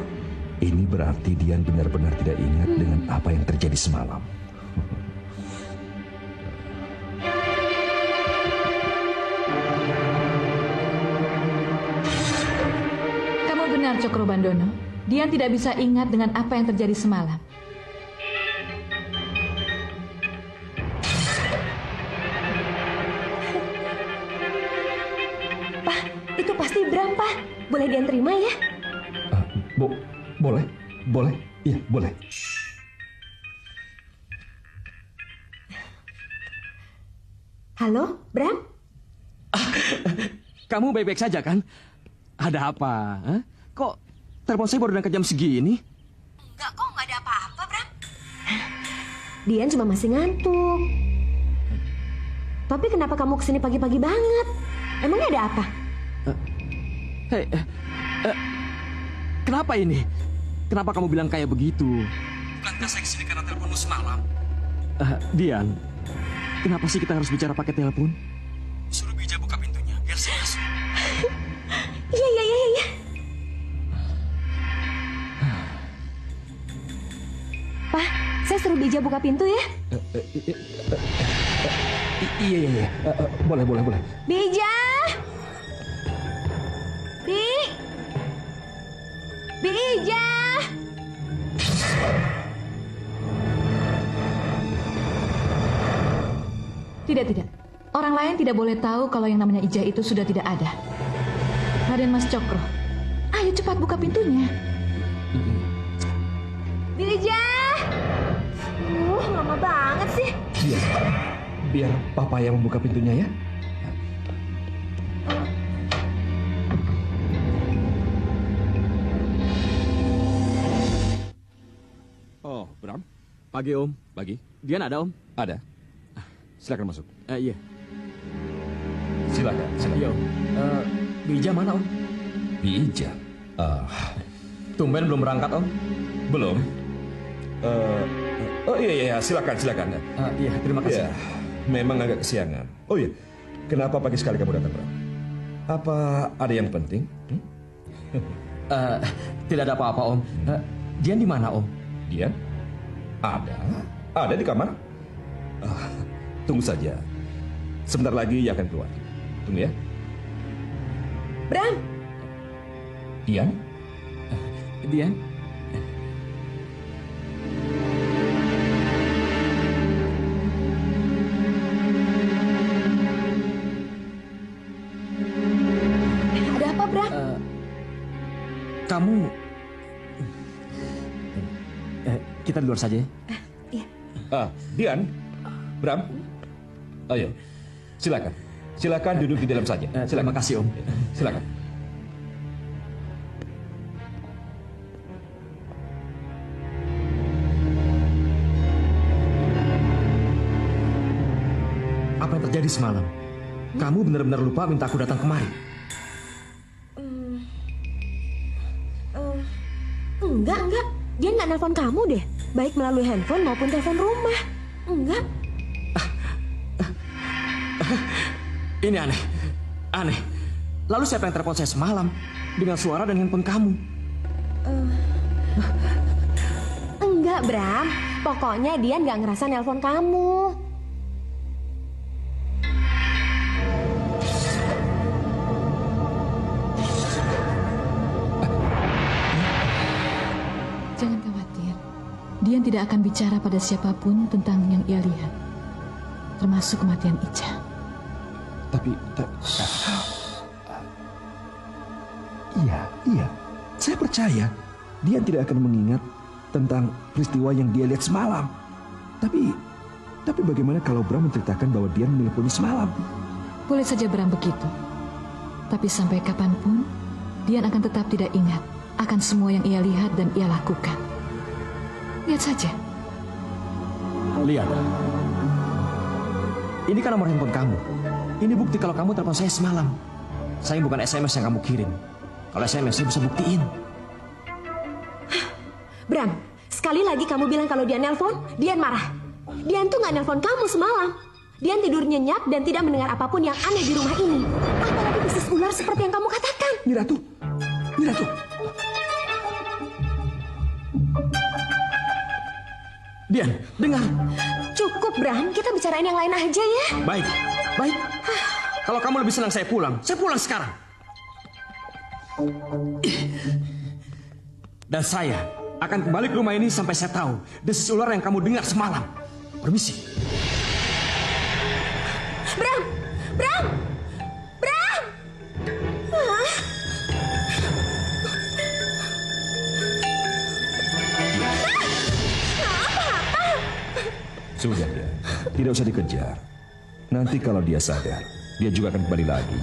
[SPEAKER 5] Ini berarti Dian benar-benar tidak ingat dengan apa yang terjadi semalam.
[SPEAKER 3] Kamu benar, Cokrobandono. Dian tidak bisa ingat dengan apa yang terjadi semalam.
[SPEAKER 8] Pak, itu pasti Bram, Pak. Boleh Dian terima ya?
[SPEAKER 5] Boleh? Iya, boleh.
[SPEAKER 8] Halo, Bram?
[SPEAKER 2] Kamu baik-baik saja kan? Ada apa? Hah? Kok telepon saya baru diangkat jam segini?
[SPEAKER 8] Enggak kok, nggak ada apa-apa, Bram. Dian cuma masih ngantuk. Tapi kenapa kamu kesini pagi-pagi banget? Emangnya ada apa?
[SPEAKER 2] Kenapa ini? Kenapa kamu bilang kayak begitu? Bukankah saya kesini karena teleponmu semalam? Dian, kenapa sih kita harus bicara pakai telepon? Suruh Bija buka pintunya, biar saya masuk.
[SPEAKER 8] Iya. Pak, saya suruh Bija buka pintu ya.
[SPEAKER 5] Iya. Boleh.
[SPEAKER 8] Bija! Bija!
[SPEAKER 3] Tidak. Orang lain tidak boleh tahu kalau yang namanya Ija itu sudah tidak ada. Raden Mas Cokro, ayo cepat buka pintunya.
[SPEAKER 8] Bija! Lama banget sih.
[SPEAKER 5] Biar papa yang membuka pintunya ya. Oh, Bram.
[SPEAKER 2] Pagi, Om.
[SPEAKER 5] Pagi.
[SPEAKER 2] Dian ada, Om?
[SPEAKER 5] Ada. Silakan masuk.
[SPEAKER 2] Iya.
[SPEAKER 5] Silakan.
[SPEAKER 2] Iya, Om. Bija mana, Om?
[SPEAKER 5] Bija.
[SPEAKER 2] Tumben belum berangkat, Om?
[SPEAKER 5] Belum. Iya, silakan.
[SPEAKER 2] Iya, terima kasih.
[SPEAKER 5] Ya, memang agak kesiangan. Oh iya, kenapa pagi sekali kamu datang, Bram? Apa ada yang penting?
[SPEAKER 2] Tidak ada apa-apa, Om. Dian di mana, Om?
[SPEAKER 5] Dian? Ada di kamar. Tunggu saja. Sebentar lagi ia akan keluar. Tunggu ya.
[SPEAKER 8] Bram!
[SPEAKER 5] Dian?
[SPEAKER 2] Dian?
[SPEAKER 8] Ada apa, Bram?
[SPEAKER 2] Kamu... kita di luar saja ya?
[SPEAKER 5] Dian? Bram? Ayo, silakan. Silakan duduk di dalam saja.
[SPEAKER 2] Terima kasih, Om.
[SPEAKER 5] Silakan.
[SPEAKER 2] Apa yang terjadi semalam? Kamu benar-benar lupa minta aku datang kemari.
[SPEAKER 8] Enggak. Dia nggak nelpon kamu deh. Baik melalui handphone maupun telepon rumah. Enggak.
[SPEAKER 2] Ini aneh. Lalu siapa yang telepon saya semalam dengan suara dan handphone kamu?
[SPEAKER 8] Enggak, Bram. Pokoknya dia nggak ngerasa nelpon kamu.
[SPEAKER 3] Jangan khawatir. Dian tidak akan bicara pada siapapun tentang yang ia lihat. Termasuk kematian Ica.
[SPEAKER 5] Iya. Saya percaya dia tidak akan mengingat tentang peristiwa yang dia lihat semalam. Tapi bagaimana kalau Bram menceritakan bahwa dia menelponi semalam?
[SPEAKER 3] Boleh saja Bram begitu. Tapi sampai kapanpun, Dian akan tetap tidak ingat akan semua yang ia lihat dan ia lakukan. Lihat saja.
[SPEAKER 2] Lihat. Ini kan nomor handphone kamu. Ini bukti kalau kamu telepon saya semalam. Saya bukan SMS yang kamu kirim. Kalau SMS saya bisa buktiin.
[SPEAKER 8] Bram, sekali lagi kamu bilang kalau dia nelpon, Dian marah. Dian tuh nggak nelpon kamu semalam. Dian tidur nyenyak dan tidak mendengar apapun yang aneh di rumah ini. Apalagi bisnis ular seperti yang kamu katakan.
[SPEAKER 5] Niratu.
[SPEAKER 2] Dian, dengar.
[SPEAKER 8] Cukup, Bram. Kita bicarain yang lain aja ya.
[SPEAKER 2] Baik. Kalau kamu lebih senang saya pulang sekarang. Dan saya akan kembali ke rumah ini sampai saya tahu desis ular yang kamu dengar semalam. Permisi.
[SPEAKER 8] Bram!
[SPEAKER 5] Sudah ya, tidak usah dikejar. Nanti kalau dia sadar, dia juga akan kembali lagi.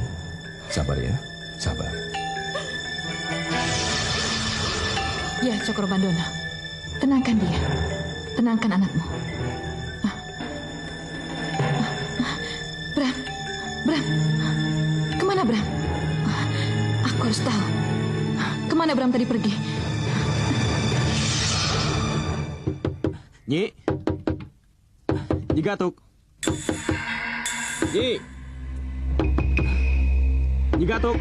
[SPEAKER 5] Sabar ya, sabar.
[SPEAKER 3] Ya, Cokro Bandono. Tenangkan dia. Tenangkan anakmu. Bram. Kemana Bram? Aku harus tahu. Kemana Bram tadi pergi?
[SPEAKER 2] Nyi. Nyi Gatuk. Nyi. Nyi Gatuk.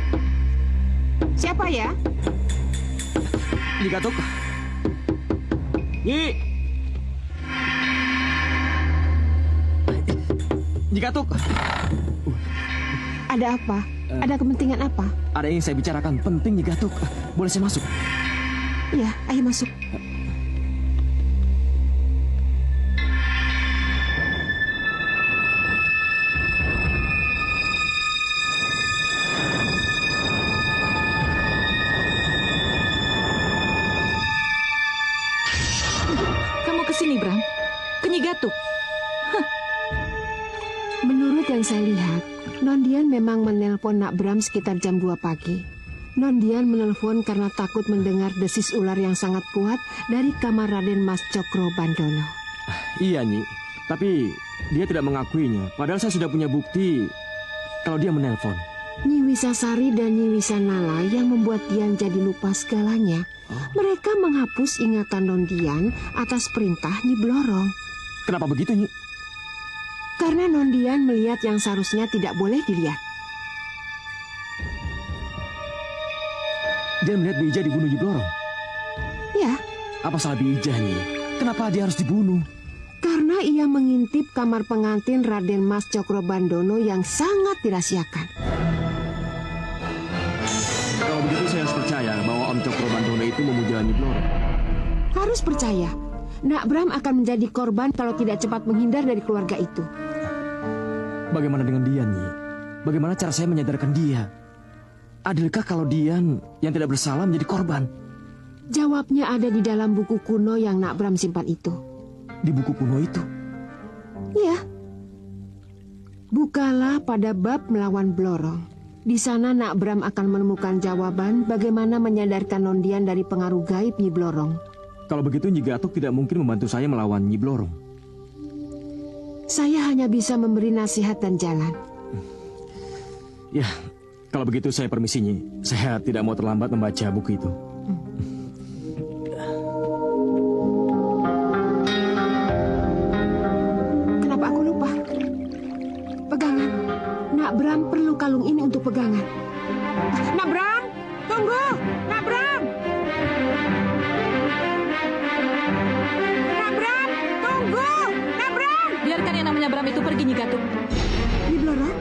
[SPEAKER 1] Siapa ya?
[SPEAKER 2] Nyi Gatuk. Nyi. Nyi Gatuk.
[SPEAKER 1] Ada apa? Ada kepentingan apa?
[SPEAKER 2] Ada yang saya bicarakan penting, Nyi Gatuk. Boleh saya masuk?
[SPEAKER 1] Ya, ayo masuk.
[SPEAKER 3] Kamu kesini, Bram? Ke Nyi Gatuk?
[SPEAKER 1] Menurut yang saya lihat, Nondian memang menelpon Nak Bram sekitar jam 2 pagi. Nondian menelpon karena takut mendengar desis ular yang sangat kuat dari kamar Raden Mas Cokro Bandono.
[SPEAKER 2] Iya, Nyi. Tapi dia tidak mengakuinya. Padahal saya sudah punya bukti kalau dia menelpon.
[SPEAKER 1] Nyi Wisasari dan Nyi Wisanala yang membuat Dian jadi lupa segalanya. Mereka menghapus ingatan Nondian atas perintah Nyi Blorong.
[SPEAKER 2] Kenapa begitu, Nyi?
[SPEAKER 1] Karena Nondian melihat yang seharusnya tidak boleh dilihat.
[SPEAKER 2] Dia melihat Bija dibunuh Nyi Blorong.
[SPEAKER 1] Ya,
[SPEAKER 2] Apa salah Bija, Nyi? Kenapa dia harus dibunuh?
[SPEAKER 1] karena ia mengintip kamar pengantin Raden Mas Cokro Bandono yang sangat dirahasiakan.
[SPEAKER 2] Kalau begitu saya harus percaya bahwa Om Cokro Bandono itu memuja Nyi Blorong.
[SPEAKER 1] Harus percaya, Nak Bram akan menjadi korban kalau tidak cepat menghindar dari keluarga itu.
[SPEAKER 2] Bagaimana dengan Dian, Nyi? Bagaimana cara saya menyadarkan dia? Adilkah kalau Dian yang tidak bersalah menjadi korban?
[SPEAKER 1] Jawabnya ada di dalam buku kuno yang Nak Bram simpan itu.
[SPEAKER 2] Di buku kuno itu?
[SPEAKER 1] Ya. Bukalah pada bab melawan Blorong. Di sana Nak Bram akan menemukan jawaban bagaimana menyadarkan Nondian dari pengaruh gaib Nyi Blorong.
[SPEAKER 2] Kalau begitu Nyi Gatuk tidak mungkin membantu saya melawan Nyi Blorong.
[SPEAKER 1] Saya hanya bisa memberi nasihat dan jalan.
[SPEAKER 2] Ya, kalau begitu saya permisi, Nyi. Saya tidak mau terlambat membaca buku itu.
[SPEAKER 1] Kenapa aku lupa? Pegangan. Nak Bram perlu kalung ini untuk pegangan. Nak Bram, tunggu! Nak Bram! Nak Bram, tunggu! Nak Bram!
[SPEAKER 3] Biarkan yang namanya Bram itu pergi, Nyi Gatuk.
[SPEAKER 1] Nyi Blorong?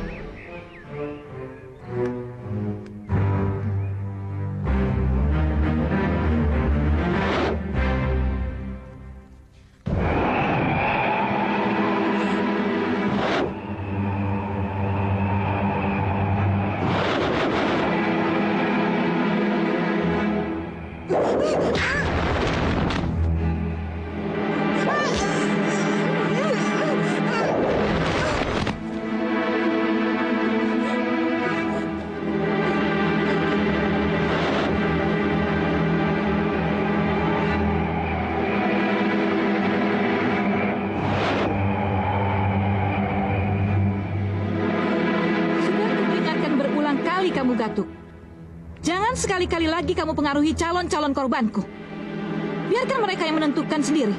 [SPEAKER 3] Kamu Gatuk. Jangan sekali-kali lagi kamu pengaruhi calon-calon korbanku. Biarkan mereka yang menentukan sendiri.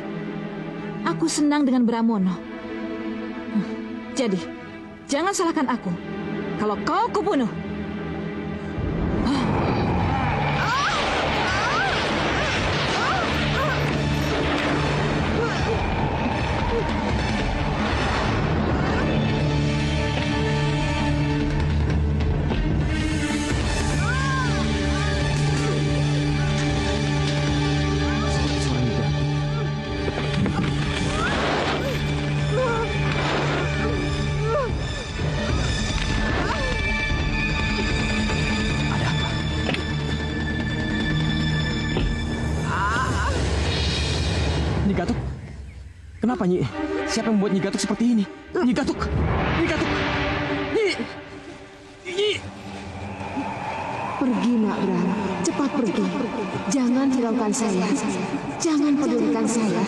[SPEAKER 3] Aku senang dengan Bramono. Jadi, jangan salahkan aku. Kalau kau kubunuh.
[SPEAKER 2] Nyi Gatuk? Kenapa, Nyi? Siapa yang membuat Nyi Gatuk seperti ini? Nyi Gatuk! Nyi Gatuk! Nyi! Nyi!
[SPEAKER 1] Pergi, Nak Bram. Cepat pergi. Jangan hiraukan saya. Jangan pedulikan saya.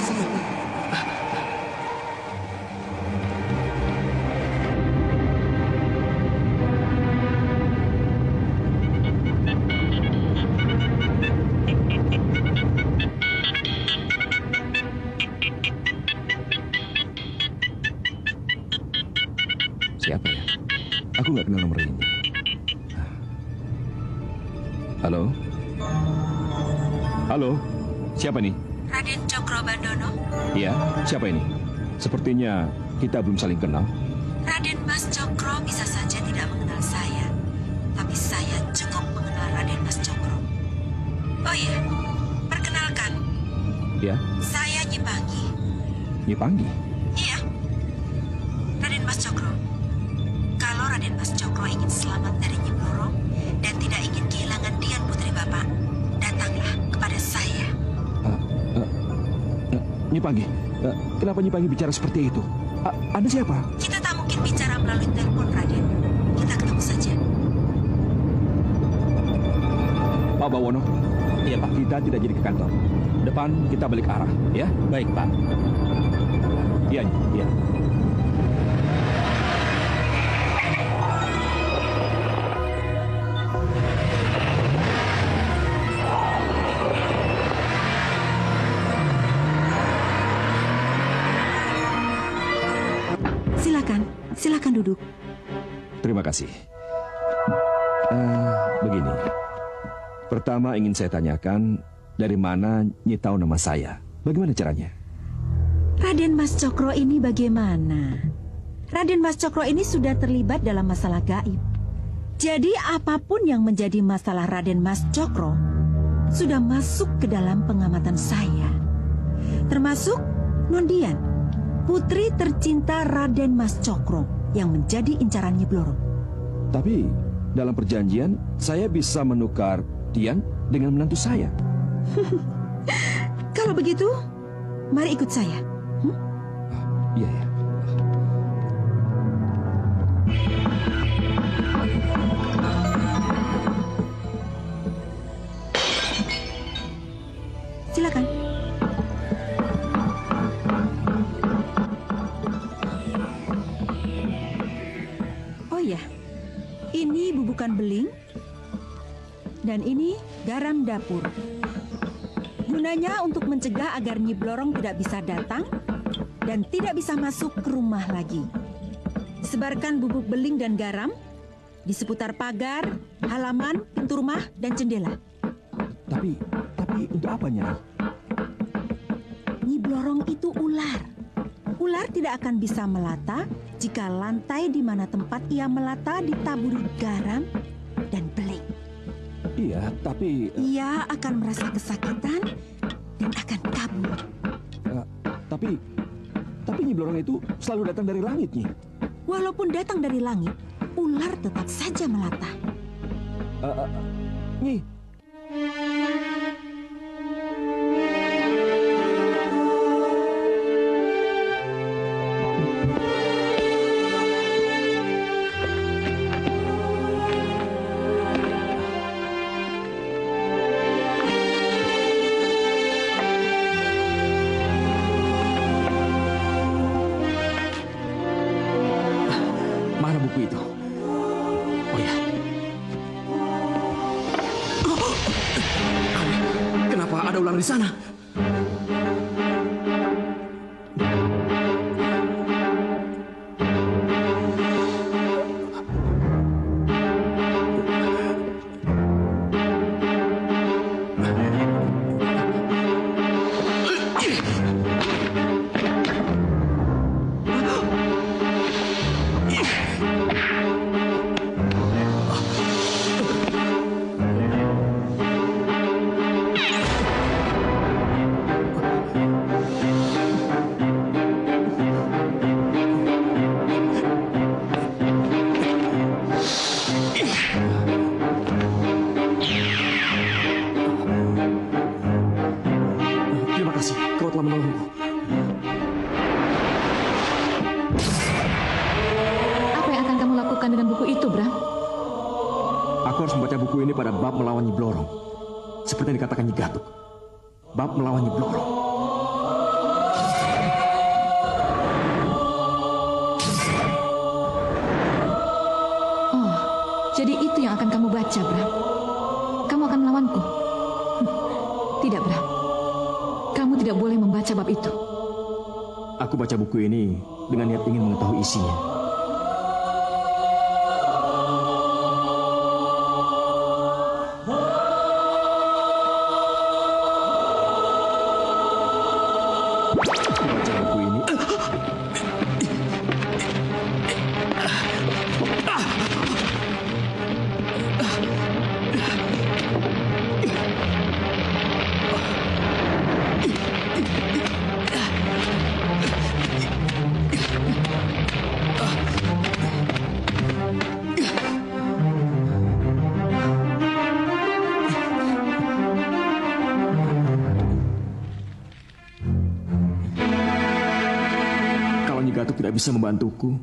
[SPEAKER 5] Siapa ya? Aku nggak kenal nomor ini. Halo? Halo? Siapa nih?
[SPEAKER 10] Raden Cokrobandono.
[SPEAKER 5] Iya, siapa ini? Sepertinya kita belum saling kenal.
[SPEAKER 10] Raden Mas Cokro bisa saja tidak mengenal saya, tapi saya cukup mengenal Raden Mas Cokro. Oh iya, perkenalkan.
[SPEAKER 5] Ya,
[SPEAKER 10] Saya Nyi Panggi.
[SPEAKER 5] Nyi Panggi.
[SPEAKER 10] Iya, Raden Mas Cokro. Kalau Raden Mas Cokro ingin selamat dari Nyi Blorong dan tidak ingin kehilangan Dian putri Bapak, datanglah kepada saya.
[SPEAKER 5] Nyi Panggi, kenapa Nyi Panggi bicara seperti itu? Anda siapa?
[SPEAKER 10] Kita tak mungkin bicara melalui telepon, Raden. Kita ketemu saja.
[SPEAKER 5] Pak Bawono. Iya Pak. Kita tidak jadi ke kantor. Depan kita balik arah, ya?
[SPEAKER 9] Baik, Pak.
[SPEAKER 5] Iya, Nyi. Iya.
[SPEAKER 10] Silakan duduk.
[SPEAKER 5] Terima kasih. Begini. Pertama ingin saya tanyakan, dari mana Nyi tahu nama saya? Bagaimana caranya?
[SPEAKER 10] Raden Mas Cokro ini bagaimana? Raden Mas Cokro ini sudah terlibat dalam masalah gaib. Jadi apapun yang menjadi masalah Raden Mas Cokro sudah masuk ke dalam pengamatan saya. Termasuk Nondian, putri tercinta Raden Mas Cokro yang menjadi incaran Nyi Blorong.
[SPEAKER 5] Tapi dalam perjanjian saya bisa menukar Dian dengan menantu saya.
[SPEAKER 10] Kalau begitu, mari ikut saya.
[SPEAKER 5] Iya ya.
[SPEAKER 10] Silakan. Oh ya, ini bubukan beling dan ini garam dapur. Gunanya untuk mencegah agar Nyi Blorong tidak bisa datang dan tidak bisa masuk ke rumah lagi. Sebarkan bubuk beling dan garam di seputar pagar, halaman, pintu rumah, dan jendela.
[SPEAKER 5] Tapi untuk apanya?
[SPEAKER 10] Nyi Blorong itu ular. Ular tidak akan bisa melata jika lantai di mana tempat ia melata ditaburi garam dan beling.
[SPEAKER 5] Iya, tapi...
[SPEAKER 10] Ia akan merasa kesakitan dan akan kabur.
[SPEAKER 5] Tapi Nyi Blorong itu selalu datang dari langit, Nyi.
[SPEAKER 10] Walaupun datang dari langit, ular tetap saja melata.
[SPEAKER 5] Nyi.
[SPEAKER 2] Mana buku itu? Oh ya. Kenapa ada ular di sana? Terima kasih, kau telah menolongku.
[SPEAKER 3] Apa yang akan kamu lakukan dengan buku itu, Bram?
[SPEAKER 2] Aku harus membaca buku ini pada bab melawan Nyi Blorong. Seperti yang dikatakan Nyi Gatuk. Bab melawan Nyi Blorong.
[SPEAKER 3] Oh, jadi itu yang akan kamu baca, Bram. Kamu akan melawanku. Tidak, Bram. Kamu tidak boleh membaca bab itu.
[SPEAKER 2] Aku baca buku ini dengan niat ingin mengetahui isinya. Gatuk tidak bisa membantuku.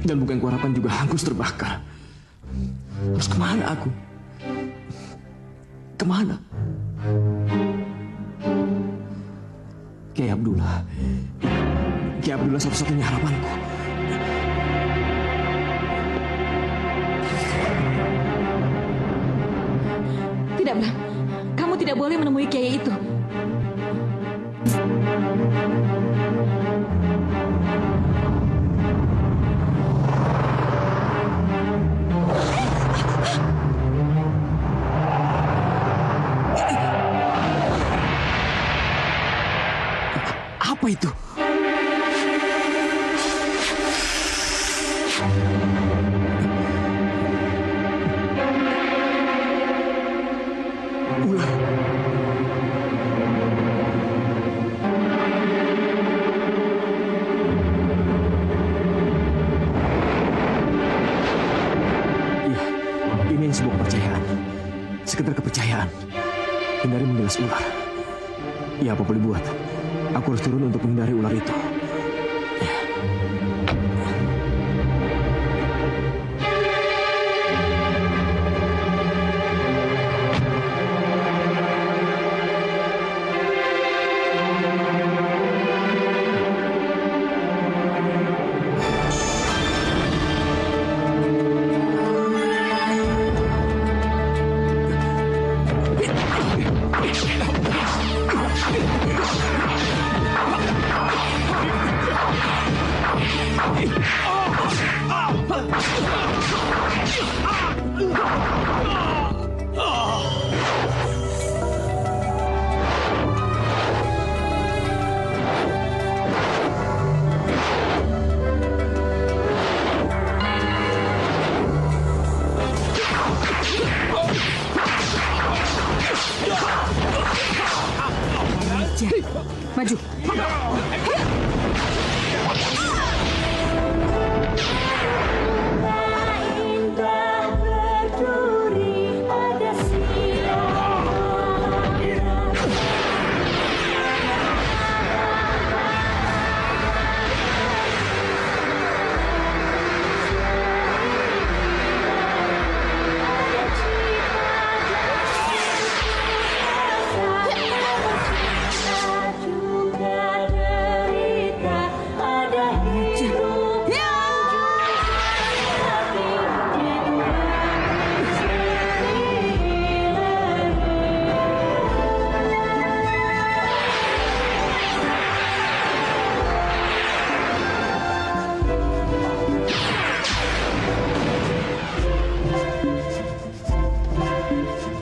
[SPEAKER 2] Dan bukan kuharapkan juga hangus terbakar. Harus kemana aku? Kemana? Kiai Abdullah. Kiai Abdullah satu-satunya harapanku.
[SPEAKER 3] Tidak, Bram. Kamu tidak boleh menemui Kiai itu.
[SPEAKER 2] Apa itu? Ular. Iya, ini sebuah kepercayaan. Sekedar kepercayaan. Hindari menggilas ular. Ya, apa boleh buat? Aku harus turun untuk menghindari ular itu. Ya.
[SPEAKER 3] Maju.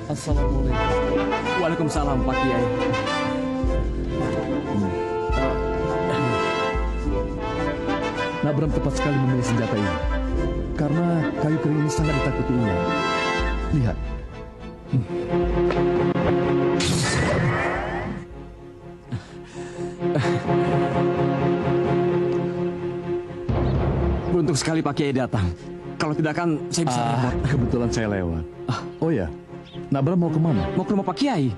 [SPEAKER 2] Assalamualaikum. Waalaikumsalam, Pak Kiai.
[SPEAKER 7] Nak Bram tepat sekali memilih senjata ini. Karena kayu kering ini sangat ditakuti ular. Lihat.
[SPEAKER 2] Beruntung sekali Pak Kiai datang. Kalau tidak kan saya bisa repot.
[SPEAKER 7] Kebetulan saya lewat. Oh ya, Nak Bram mau kemana?
[SPEAKER 2] Mau ke rumah Pak Kiai.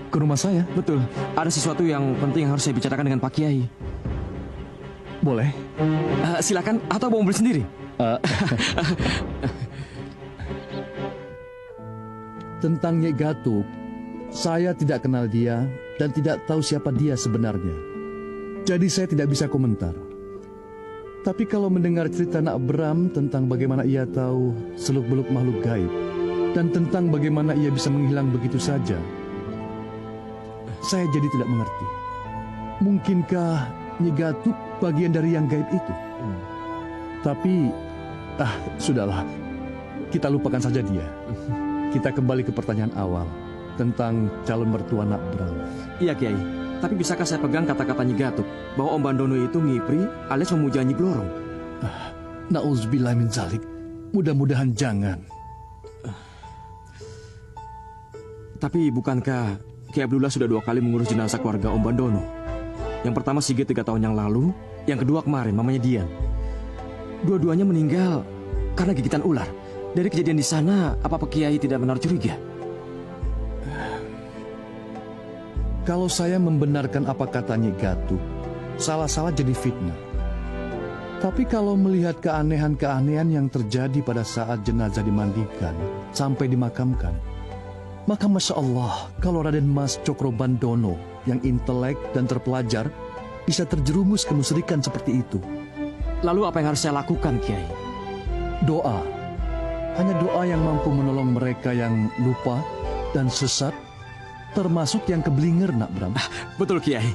[SPEAKER 7] Ke rumah saya?
[SPEAKER 2] Betul. Ada sesuatu yang penting yang harus saya bicarakan dengan Pak Kiai.
[SPEAKER 7] Boleh.
[SPEAKER 2] Silakan, atau mau mobil sendiri?
[SPEAKER 7] Tentang Nyai Gatuk, saya tidak kenal dia dan tidak tahu siapa dia sebenarnya. Jadi saya tidak bisa komentar. Tapi kalau mendengar cerita Nak Bram tentang bagaimana ia tahu seluk-beluk makhluk gaib dan tentang bagaimana ia bisa menghilang begitu saja, saya jadi tidak mengerti. Mungkinkah Nyai Gatuk bagian dari yang gaib itu? Tapi, sudahlah. Kita lupakan saja dia. Kita kembali ke pertanyaan awal tentang calon mertua Nak Bram.
[SPEAKER 2] Iya, Kiai. Tapi bisakah saya pegang kata-kata Nyai Gatuk bahwa Om Bandono itu ngipri alias memuja Nyi Blorong?
[SPEAKER 7] Nauzubillah min zalik. Mudah-mudahan jangan.
[SPEAKER 2] Tapi bukankah Kiai Abdullah sudah 2 kali mengurus jenazah keluarga Om Bandono? Yang pertama Sigit 3 tahun yang lalu, yang kedua kemarin mamanya Dian. Dua-duanya meninggal karena gigitan ular. Dari kejadian di sana, apa Pak Kiai tidak menaruh curiga?
[SPEAKER 7] Kalau saya membenarkan apa kata Nyai Gatuk, salah-salah jadi fitnah. Tapi kalau melihat keanehan-keanehan yang terjadi pada saat jenazah dimandikan sampai dimakamkan, maka Masya Allah, kalau Raden Mas Cokrobandono yang intelek dan terpelajar bisa terjerumus kemusyrikan seperti itu.
[SPEAKER 2] Lalu apa yang harus saya lakukan, Kiai?
[SPEAKER 7] Doa. Hanya doa yang mampu menolong mereka yang lupa dan sesat, termasuk yang keblinger, Nak Bram.
[SPEAKER 2] Betul, Kiai.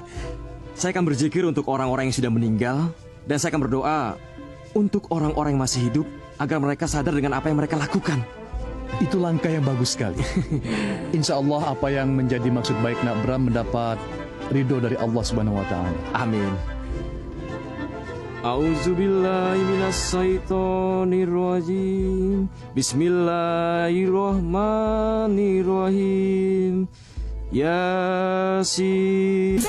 [SPEAKER 2] Saya akan berzikir untuk orang-orang yang sudah meninggal, dan saya akan berdoa untuk orang-orang yang masih hidup agar mereka sadar dengan apa yang mereka lakukan.
[SPEAKER 7] Itu langkah yang bagus sekali. Insya Allah apa yang menjadi maksud baik Nak Bram mendapat ridho dari Allah Subhanahu wa Ta'ala.
[SPEAKER 2] Amin. A'udzubillahi minasyaitonirrajim. Bismillahirrahmanirrahim. Yasin.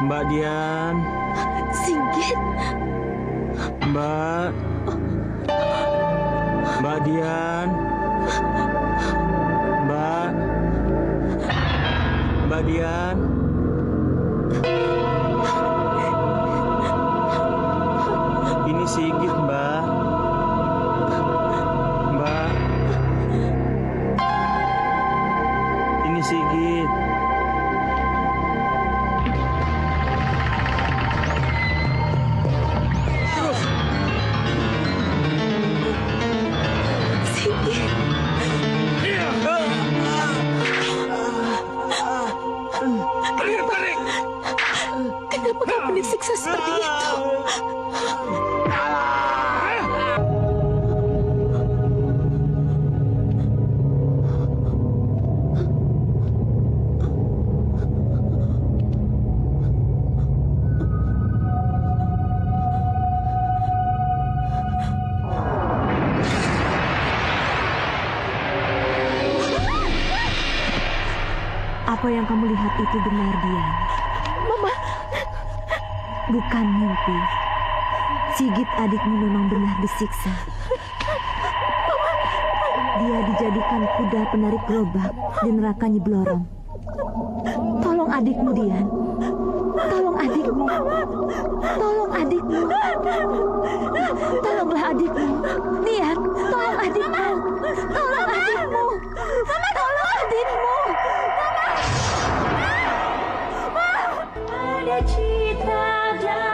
[SPEAKER 2] Mbak Dian.
[SPEAKER 8] Singgit.
[SPEAKER 2] Mbak Dian. Mbak Dian. Ini Sigit, Mbak. Ini Sigit.
[SPEAKER 8] Kenapa kamu disiksa seperti itu?
[SPEAKER 6] Apa yang kamu lihat itu benar, Dian.
[SPEAKER 8] Mama.
[SPEAKER 6] Bukan mimpi. Sigit adikmu memang benar disiksa. Dia dijadikan kuda penarik gerobak di neraka Nyi Blorong. Tolong adikmu, Dian. Tolong adikmu. Tolong adikmu. Tolonglah adikmu. Dian, tolong adikmu. Tolong adikmu. Mama, tolong adikmu. Mama. Ada cita dan